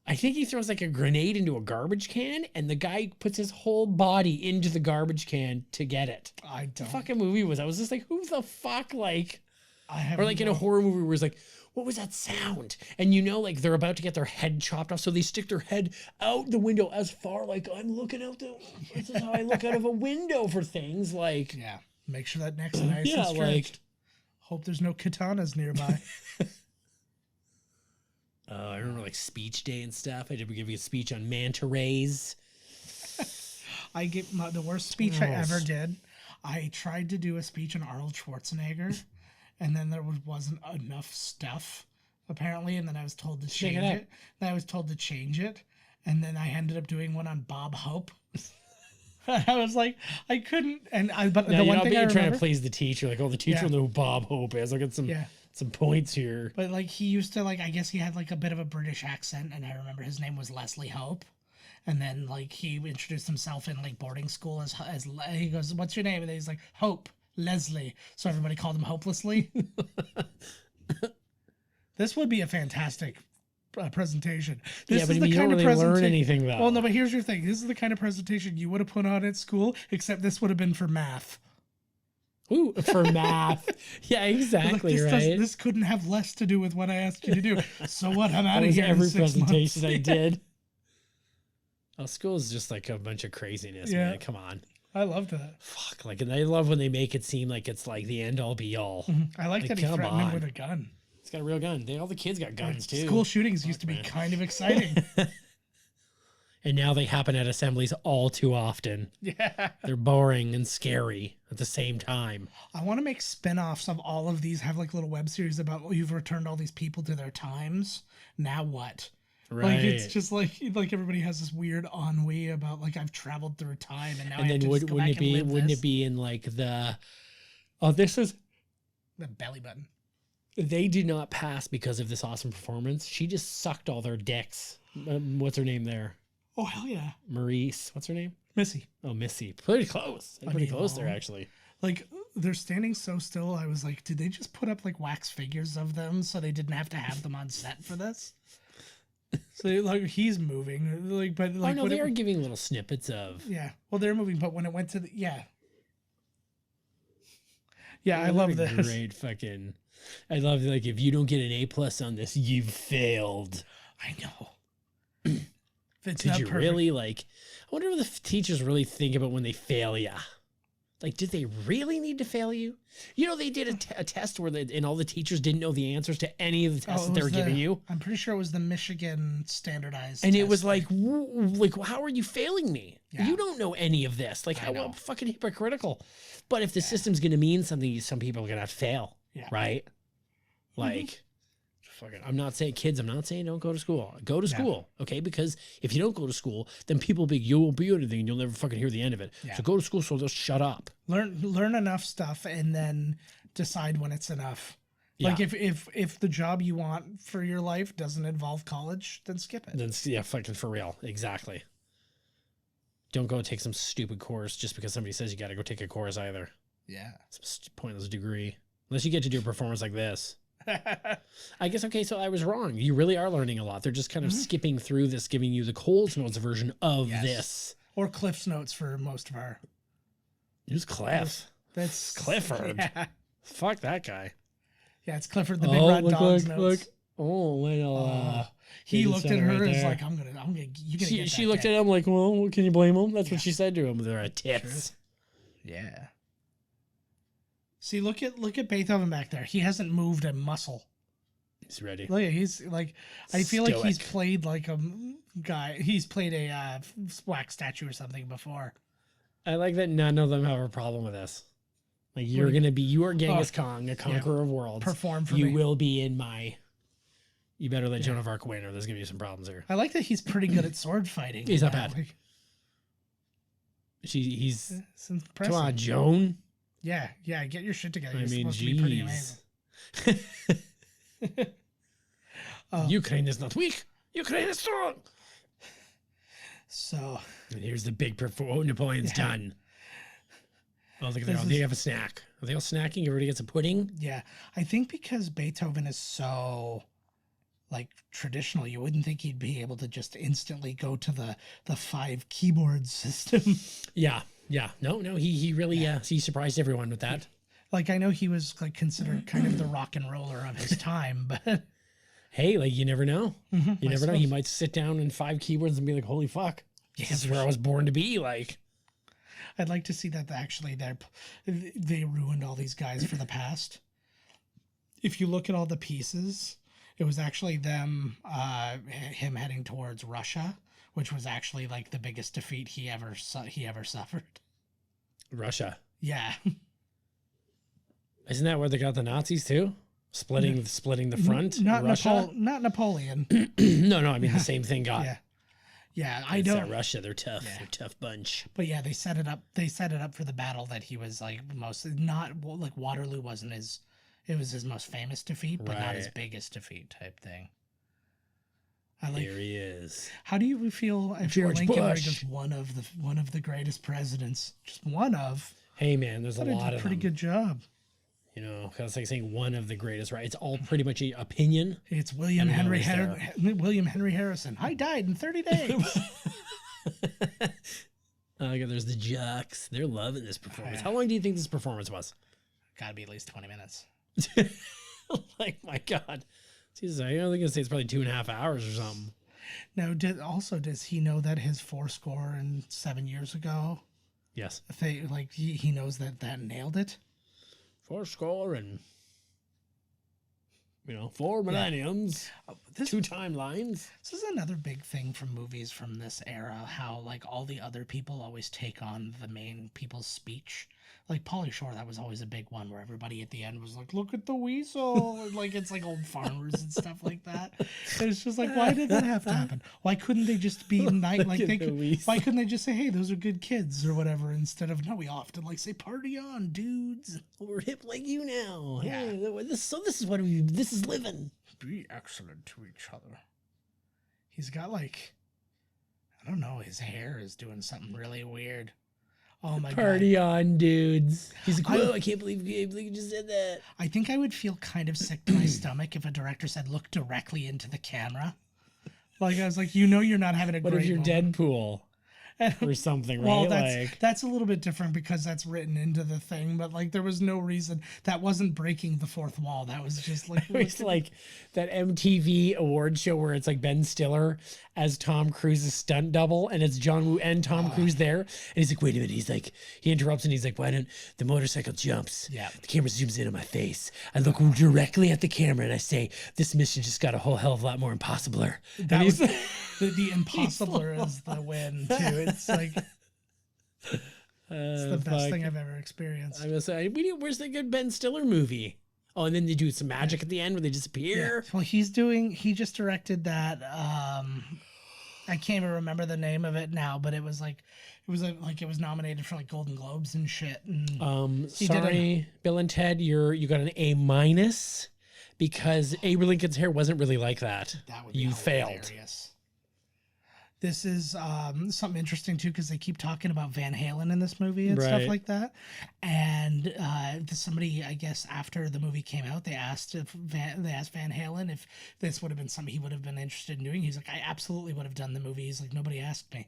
I think he throws like a grenade into a garbage can, and the guy puts his whole body into the garbage can to get it. I The don't. fucking movie was. I was just like, who the fuck, like, I have. or like in a no- horror movie where it's like, what was that sound? And you know, like they're about to get their head chopped off, so they stick their head out the window as far, like I'm looking out the. This is how I look out of a window for things, like. Yeah. Make sure that neck's nice Yeah, and like- stretched. Hope there's no katanas nearby. I remember like speech day and stuff. I did give you a speech on manta rays. I get the worst speech I Gross. ever did. I tried to do a speech on Arnold Schwarzenegger, and then there wasn't enough stuff apparently, and then I was told to Shake it change up. it. Then I was told to change it, and then I ended up doing one on Bob Hope. I was like, I couldn't, and but Now, the you one know, thing but I you're trying remember, to please the teacher. Like, oh, the teacher Yeah. will know who Bob Hope is. I'll get some Yeah. some points here. but like he used to like, I guess he had like a bit of a British accent, and I remember his name was Leslie Hope. And then like he introduced himself in like boarding school as he goes, "What's your name?" And he's like, "Hope Leslie." So everybody called him Hopelessly. This would be a fantastic presentation. This Yeah, but is the you don't kind of really learn presentation. anything though. Well, no, but here's your thing. This is the kind of presentation you would have put on at school, except this would have been for math. Ooh, for math. Yeah, Like, exactly, this, right? this couldn't have less to do with what I asked you to do. So what? I'm out That of was here. in every 6 presentation months. I did. Oh, school is just like a bunch of craziness, Yeah. man. Come on. I love that. Fuck. Like, and I love when they make it seem like it's like the end all be all. I like Like, that he come threatened him on. with a gun. It's got a real gun. All the kids got guns too. School shootings used to be man. kind of exciting. And now they happen at assemblies all too often. Yeah. They're boring and scary at the same time. I want to make spin-offs of all of these, have like little web series about, oh, you've returned all these people to their times. Now what? Right. Like it's just like everybody has this weird ennui about like I've traveled through time and now and I have then to just go back and live wouldn't this. it be in like this is The belly button? they did not pass because of this awesome performance. She just sucked all their dicks. What's her name there? Oh hell yeah, Maurice. What's her name? Missy. Oh, Missy. Pretty close. Pretty mean, close there, well, actually. Like they're standing so still. I was like, did they just put up like wax figures of them so they didn't have to have them on set for this? So like he's moving, like but like oh no, they are giving little snippets of. yeah. Well, they're moving, but when it went to the yeah, I What love a this. Great fucking. I love like if you don't get an A+ on this, you've failed. I know. It's Did not you perfect. really like? I wonder what the teachers really think about when they fail you. Like, did they really need to fail you? You know, they did a test where and all the teachers didn't know the answers to any of the tests Oh, that it they were was giving you. I'm pretty sure it was the Michigan standardized. And it test. was like, how are you failing me? Yeah. You don't know any of this. Like, I how know. fucking hypocritical. But if the system's going to mean something, some people are going to have to fail. Yeah. Right? Like, fucking, I'm not saying don't go to school. Go to school, okay? Because if you don't go to school, then people will be, you won't be anything and you'll never fucking hear the end of it. Yeah. So go to school so they'll shut up. learn enough stuff and then decide when it's enough. Yeah. Like if the job you want for your life doesn't involve college, then skip it. Then, yeah, fucking for real. Exactly. Don't go take some stupid course just because somebody says you got to go take a course either. Yeah. Some pointless degree. Unless you get to do a performance like this. I guess, okay, so I was wrong. You really are learning a lot. They're just kind of skipping through this, giving you the Coles Notes version of Yes. this. Or Cliff's Notes for most of our. Who's Cliff? That's Clifford. Yeah, Fuck that guy. yeah, it's Clifford the Big Red Dog's notes. Oh, well, He they looked just at said it her right as there. like, you're gonna get she that looked dick. at him like, well, can you blame him? That's what she said to him. There are tits. Yeah. See, look at Beethoven back there. He hasn't moved a muscle. He's ready. Look, he's like, I feel like he's Stoic. played like a guy. He's played a wax statue or something before. I like that none of them have a problem with this. Like you are Genghis Khan, a conqueror of worlds. Perform for you me. will be in my. You better let Joan of Arc win, or there's gonna be some problems here. I like that he's pretty good at sword fighting. He's not Yeah, bad. like, He's it's impressive. come on, Joan. Yeah, get your shit together. I You're mean, supposed to be pretty amazing. Ukraine is not weak. Ukraine is strong. So And here's the big Napoleon's done. Oh, look at that. They have a snack. Are they all snacking? Everybody gets a pudding? yeah, I think because Beethoven is so like traditional, you wouldn't think he'd be able to just instantly go to the 5 keyboard system. Yeah. No, he really, he surprised everyone with that. Like I know he was like considered kind of the rock and roller of his time, but Hey, like you never know. You I never know. He suppose. might sit down in 5 keyboards and be like, holy fuck. Yeah, This is where I was born to be. Like, I'd like to see that actually they ruined all these guys for the past. If you look at all the pieces, it was actually him heading towards Russia, which was actually like the biggest defeat he ever suffered. Russia. Yeah. Isn't that where they got the Nazis too? Splitting the front? Not Russia? not Napoleon. No, I mean the same thing got. Yeah. Yeah, I It's don't. Russia. They're tough. Yeah. They're a tough bunch. But yeah, they set it up. They set it up for the battle that he was like most not like Waterloo wasn't his. It was his most famous defeat, but not his Right. biggest defeat type thing. I like. Here he is. How do you feel if George Lincoln were Bush. just one of the greatest presidents? Just one of. Hey man, there's a But he lot did a of pretty them. good job. You know, because it's like saying one of the greatest, right? It's all pretty much opinion. It's William I mean, Henry at least William Henry Harrison. I died in 30 days. There's the jocks. They're loving this performance. How long do you think this performance was? Got to be at least 20 minutes. Like, my God. Jesus, I don't think I'd say it's probably 2.5 hours or something. Now, does he know that his 7 years ago? Yes. If they like, he knows that nailed it. 4 and 4 millenniums, This 2 timelines. This is another big thing from movies from this era, how like all the other people always take on the main people's speech. Like Pauly Shore, that was always a big one where everybody at the end was like, "Look at the weasel!" And like it's like old farmers and stuff like that. And it's just like, why did that have to happen? Why couldn't they just be nice? Like why couldn't they just say, "Hey, those are good kids" or whatever, instead of no? We often like say, "Party on, dudes! We're hip like you now." Yeah. This is living. Be excellent to each other. He's got like, I don't know, his hair is doing something really weird. Oh my Party God. on, dudes. He's like, whoa, I can't believe you just said that. I think I would feel kind of sick to my stomach if a director said, "Look directly into the camera." Like, I was like, you're not having a What great if you're moment. Deadpool or something, right? Well, Like, that's a little bit different because that's written into the thing, but like there was no reason. That wasn't breaking the fourth wall. That was just like it's like that MTV award show where it's like Ben Stiller as Tom Cruise's stunt double, and it's John Woo and Tom Cruise there. And he's like, wait a minute. He's like, he interrupts and he's like, why don't the motorcycle jumps? Yeah. The camera zooms in on my face. I look directly at the camera and I say, this mission just got a whole hell of a lot more impossibler. that was the impossibler is the win too. It's like it's the best thing I've ever experienced. I was saying, where's the good Ben Stiller movie? Oh, and then they do some magic at the end where they disappear. Yeah. Well, he just directed that. I can't even remember the name of it now, but it was nominated for like Golden Globes and shit. And Sorry, Bill and Ted, you got an A- because Abraham Lincoln's hair wasn't really like that. that would be You failed. hilarious. This is something interesting too because they keep talking about Van Halen in this movie and stuff Right. like that. And somebody, I guess, after the movie came out, they asked Van Halen if this would have been something he would have been interested in doing. He's like, I absolutely would have done the movie. He's like, nobody asked me.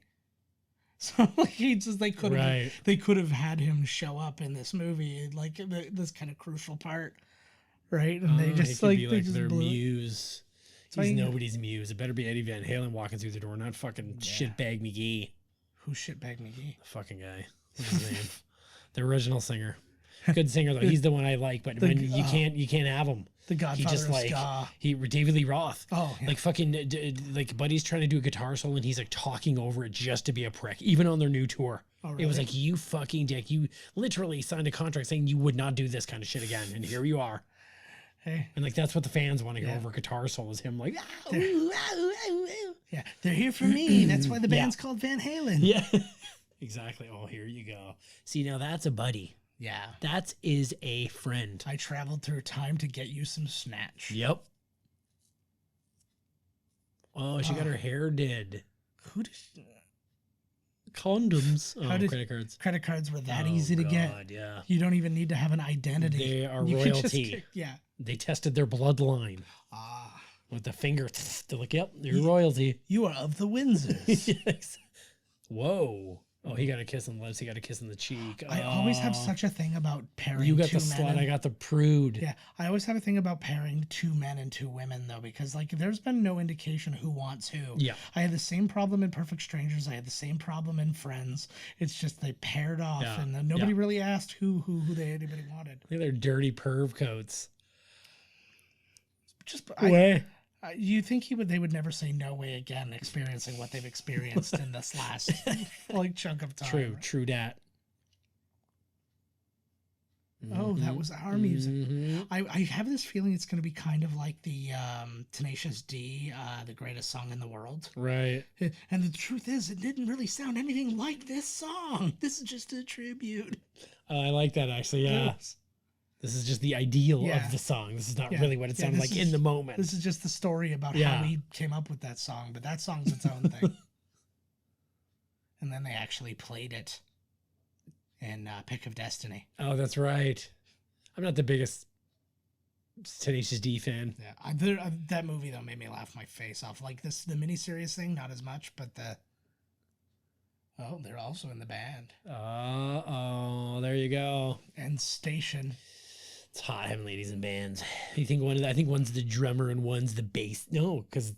So like, they could have had him show up in this movie, like this kind of crucial part, right? And they just he could like be they like just their blew it. muse. So He's I- nobody's muse. It better be Eddie Van Halen walking through the door, not fucking shitbag McGee. Who's shitbag McGee? The fucking guy. What's his name? The original singer. Good singer though. He's the one I like, but when you can't have him. The Godfather He just of like ska. David Lee Roth. Oh, yeah. Like fucking like Buddy's trying to do a guitar solo and he's like talking over it just to be a prick, even on their new tour. Oh, It was really? like, you fucking dick. You literally signed a contract saying you would not do this kind of shit again, and here you are. Hey, And like that's what the fans want to hear Yeah. over guitar solos. Him like, yeah, they're here for me. That's why the Yeah. band's called Van Halen. yeah, exactly. Oh, here you go. See, now that's a buddy. Yeah. That is a friend. I traveled through time to get you some snatch. Yep. Oh, she got her hair did. Who did Condoms. How Oh, did- credit cards. credit cards were that Oh, easy to God, get? Yeah. You don't even need to have an identity. They are You can just royalty. get- yeah. They tested their bloodline Ah, with the finger. They're like, yep, you're royalty. you are of the Windsors. Yes. Whoa. Oh, he got a kiss on the lips. He got a kiss on the cheek. I always have Oh. such a thing about pairing You got two the men. slut. and- I got the prude. Yeah, I always have a thing about pairing two men and two women though, because like there's been no indication who wants who. Yeah. I had the same problem in Perfect Strangers. I had the same problem in Friends. It's just they paired off, Yeah, and then nobody yeah. really asked who anybody wanted. Look at their dirty perv coats. Just Way. you think they would never say no way again, experiencing what they've experienced in this last like chunk of time. True dat. Oh, that was our music. Mhm. I have this feeling it's going to be kind of like the Tenacious D, the greatest song in the world. Right. And the truth is, it didn't really sound anything like this song. This is just a tribute. I like that actually. Yeah. This is just the ideal Yeah. of the song. This is not Yeah. really what it Yeah, sounded this like is- in the moment. This is just the story about Yeah. how we came up with that song, but that song's its own thing. And then they actually played it in Pick of Destiny. Oh, that's right. I'm not the biggest Tenacious D fan. Yeah, that movie though made me laugh my face off. Like the miniseries thing, not as much, but they're also in the band. Oh, there you go. And Station. It's hot having ladies in bands. You think I think one's the drummer and one's the bass. No, because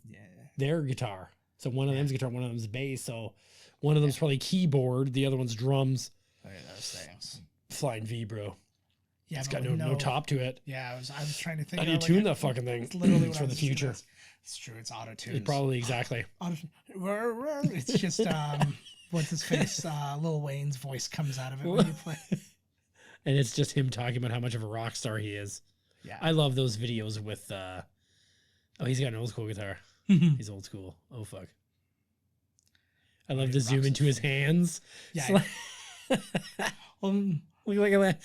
they're guitar. So one of them's guitar, one of them's bass. So one of them's probably keyboard, the other one's drums. Look at those things. Flying V, bro. Yeah, It's but got no top to it. Yeah, I was trying to think. How do you like, tune that fucking thing? It's literally It's what for I the was just gonna future. say. It's true. It's auto tune. It probably exactly. It's just what's his face? Lil Wayne's voice comes out of it when you play. And it's just him talking about how much of a rock star he is. Yeah. I love those videos with, he's got an old school guitar. He's old school. Oh, fuck. I love the zoom into his hands. Yeah. Look at that.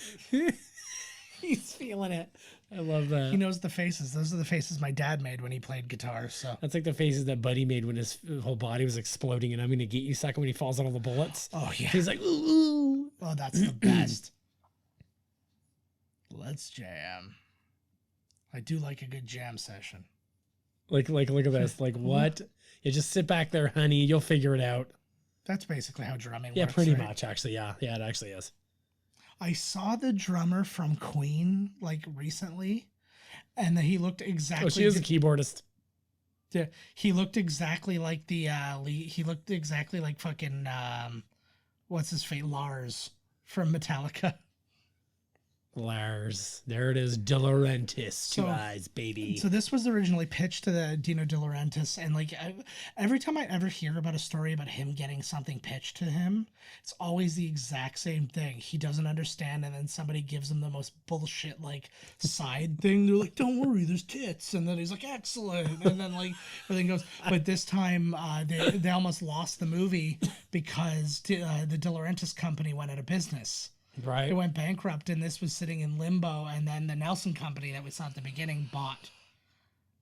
He's feeling it. I love that. He knows the faces. Those are the faces my dad made when he played guitar. So that's like the faces that Buddy made when his whole body was exploding and I'm going to get you sucker when he falls on all the bullets. Oh, yeah. He's like, ooh. Oh, that's the best. Let's jam. I do like a good jam session. Like, look at this. Like, what? You just sit back there, honey. You'll figure it out. That's basically how drumming works. Yeah, pretty right? much, actually. Yeah, it actually is. I saw the drummer from Queen like recently, and he looked exactly. Oh, she is a keyboardist. Yeah, he looked exactly like the he looked exactly like fucking what's his face, Lars from Metallica. Lars, there it is, De Laurentiis, two eyes, baby. So this was originally pitched to the Dino De Laurentiis, and like every time I ever hear about a story about him getting something pitched to him, it's always the exact same thing. He doesn't understand, and then somebody gives him the most bullshit like side thing. They're like, "Don't worry, there's tits," and then he's like, "Excellent," and then like everything goes. But this time, they almost lost the movie because the De Laurentiis company went out of business. Right. It went bankrupt, and this was sitting in limbo. And then the Nelson company that we saw at the beginning bought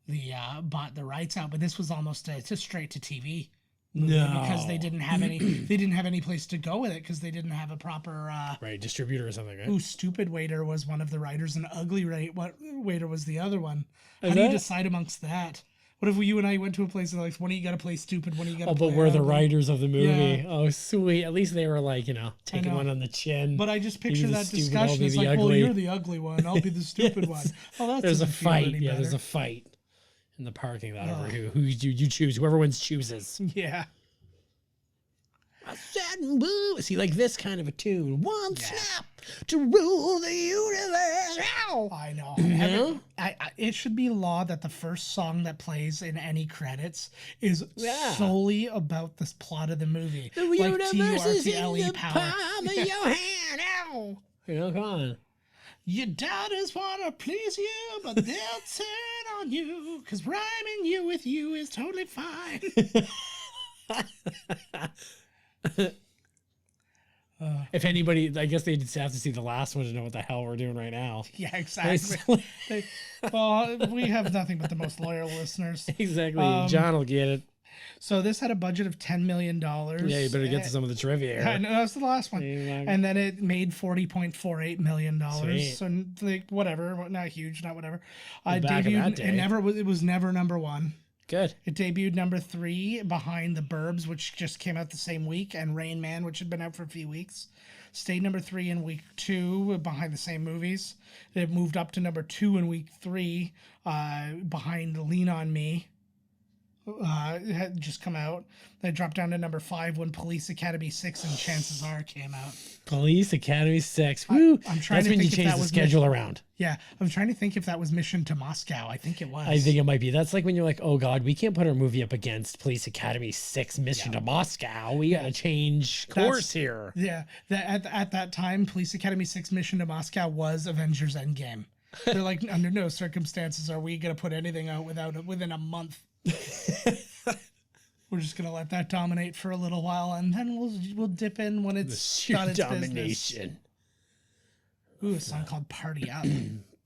the rights out. But this was almost a straight to TV movie because they didn't have any place to go with it because they didn't have a proper distributor or something. Right? Ooh, Stupid Waiter was one of the writers, and Ugly Waiter was the other one. How do you decide amongst that? What if you and I went to a place and like, when do you got to play stupid? When do you got to play? But we're the writers of the movie. Yeah. Oh, sweet. At least they were like, taking one on the chin. But I just picture that stupid, discussion. It's like, ugly. well, you're the ugly one. I'll be the stupid one. Oh, that there's a doesn't feel fight. any Yeah, better. there's a fight in the parking lot over who you choose. Whoever wins chooses. Yeah. I said, boo. See, like this kind of a tune. One snap to rule the universe. Ow! I know. know? It should be law that the first song that plays in any credits is solely about the plot of the movie. The universe is in the power. palm of your hand. Ow! Come on. Your daughters want to please you, but they'll turn on you, because rhyming you with you is totally fine. If anybody, I guess they just have to see the last one to know what the hell we're doing right now. Yeah, exactly. Well, we have nothing but the most loyal listeners. Exactly. John will get it. So this had a budget of $10 million. Yeah, you better get to some of the trivia here. I know, that's the last one. And then it made $40.48 million. Sweet. So like whatever, not huge, not whatever. Back in that Debuted. day. It was never number one. Good. It debuted number 3 behind The Burbs, which just came out the same week, and Rain Man, which had been out for a few weeks. Stayed number 3 in week 2 behind the same movies. It moved up to number 2 in week 3 behind Lean on Me. It had just come out. They dropped down to number 5 when Police Academy 6 and Chances Are came out. Police Academy 6. Woo! I'm trying That's to when you think if change that the was schedule around. Yeah, I'm trying to think if that was Mission to Moscow. I think it was. I think it might be. That's like when you're like, oh God, we can't put our movie up against Police Academy 6 Mission to Moscow. We got to change course here. Yeah, at that time, Police Academy 6 Mission to Moscow was Avengers Endgame. They're like, under no circumstances are we going to put anything out within a month. We're just going to let that dominate for a little while, and then we'll dip in when it's done its domination. Business. Ooh, a song called Party Up.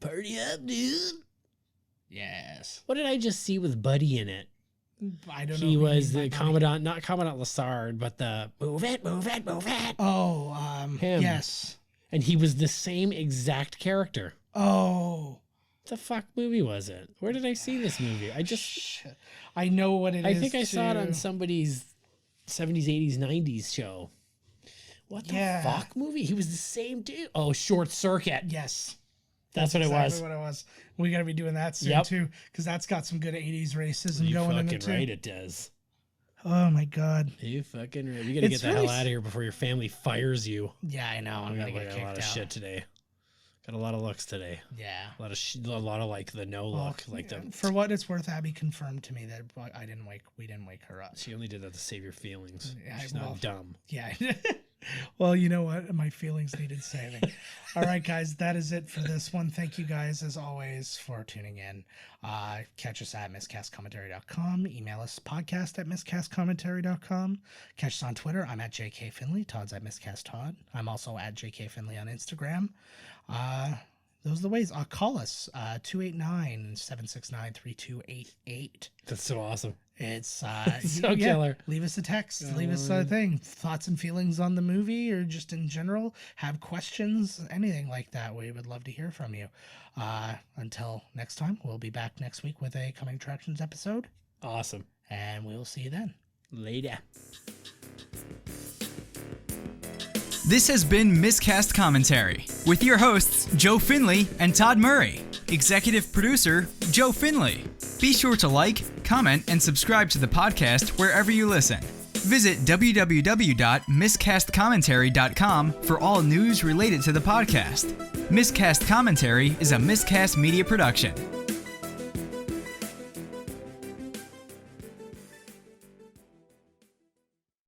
Party up, dude. Yes. What did I just see with Buddy in it? I don't know. He was the Commandant, not Commandant Lassard, but the move it. Oh, him. Yes. And he was the same exact character. Oh. What the fuck movie was it? Where did I see this movie? I know what it is. I think I saw it on somebody's 70s, 80s, 90s show. What the fuck movie? He was the same dude. Oh, Short Circuit. Yes. That's what exactly it was. what it was. We got to be doing that soon too, because that's got some good 80s racism going in it too. Right, it does. Oh my God. You fucking right. You got to get the hell out of here before your family fires you. Yeah, I know. I'm gonna get kicked out. A lot of shit today. Got a lot of looks today. Yeah. A lot of like the no look, like the. For what it's worth, Abby confirmed to me that we didn't wake her up. She only did that to save your feelings. Yeah, She's not dumb. Yeah. Well, you know what? My feelings needed saving. All right, guys, that is it for this one. Thank you guys, as always, for tuning in. Catch us at miscastcommentary.com. Email us podcast at miscastcommentary.com. Catch us on Twitter. I'm at JK Finley. Todd's at miscasttodd. I'm also at JK Finley on Instagram. Those are the ways. Call us, 289-769-3288. That's so awesome. It's so killer. Leave us a text. Leave us a thing. Thoughts and feelings on the movie or just in general. Have questions, anything like that. We would love to hear from you. Until next time, we'll be back next week with a Coming Attractions episode. Awesome. And we'll see you then. Later. This has been Miscast Commentary with your hosts, Joe Finley and Todd Murray. Executive producer, Joe Finley. Be sure to like, comment, and subscribe to the podcast wherever you listen. Visit www.miscastcommentary.com for all news related to the podcast. Miscast Commentary is a Miscast Media production.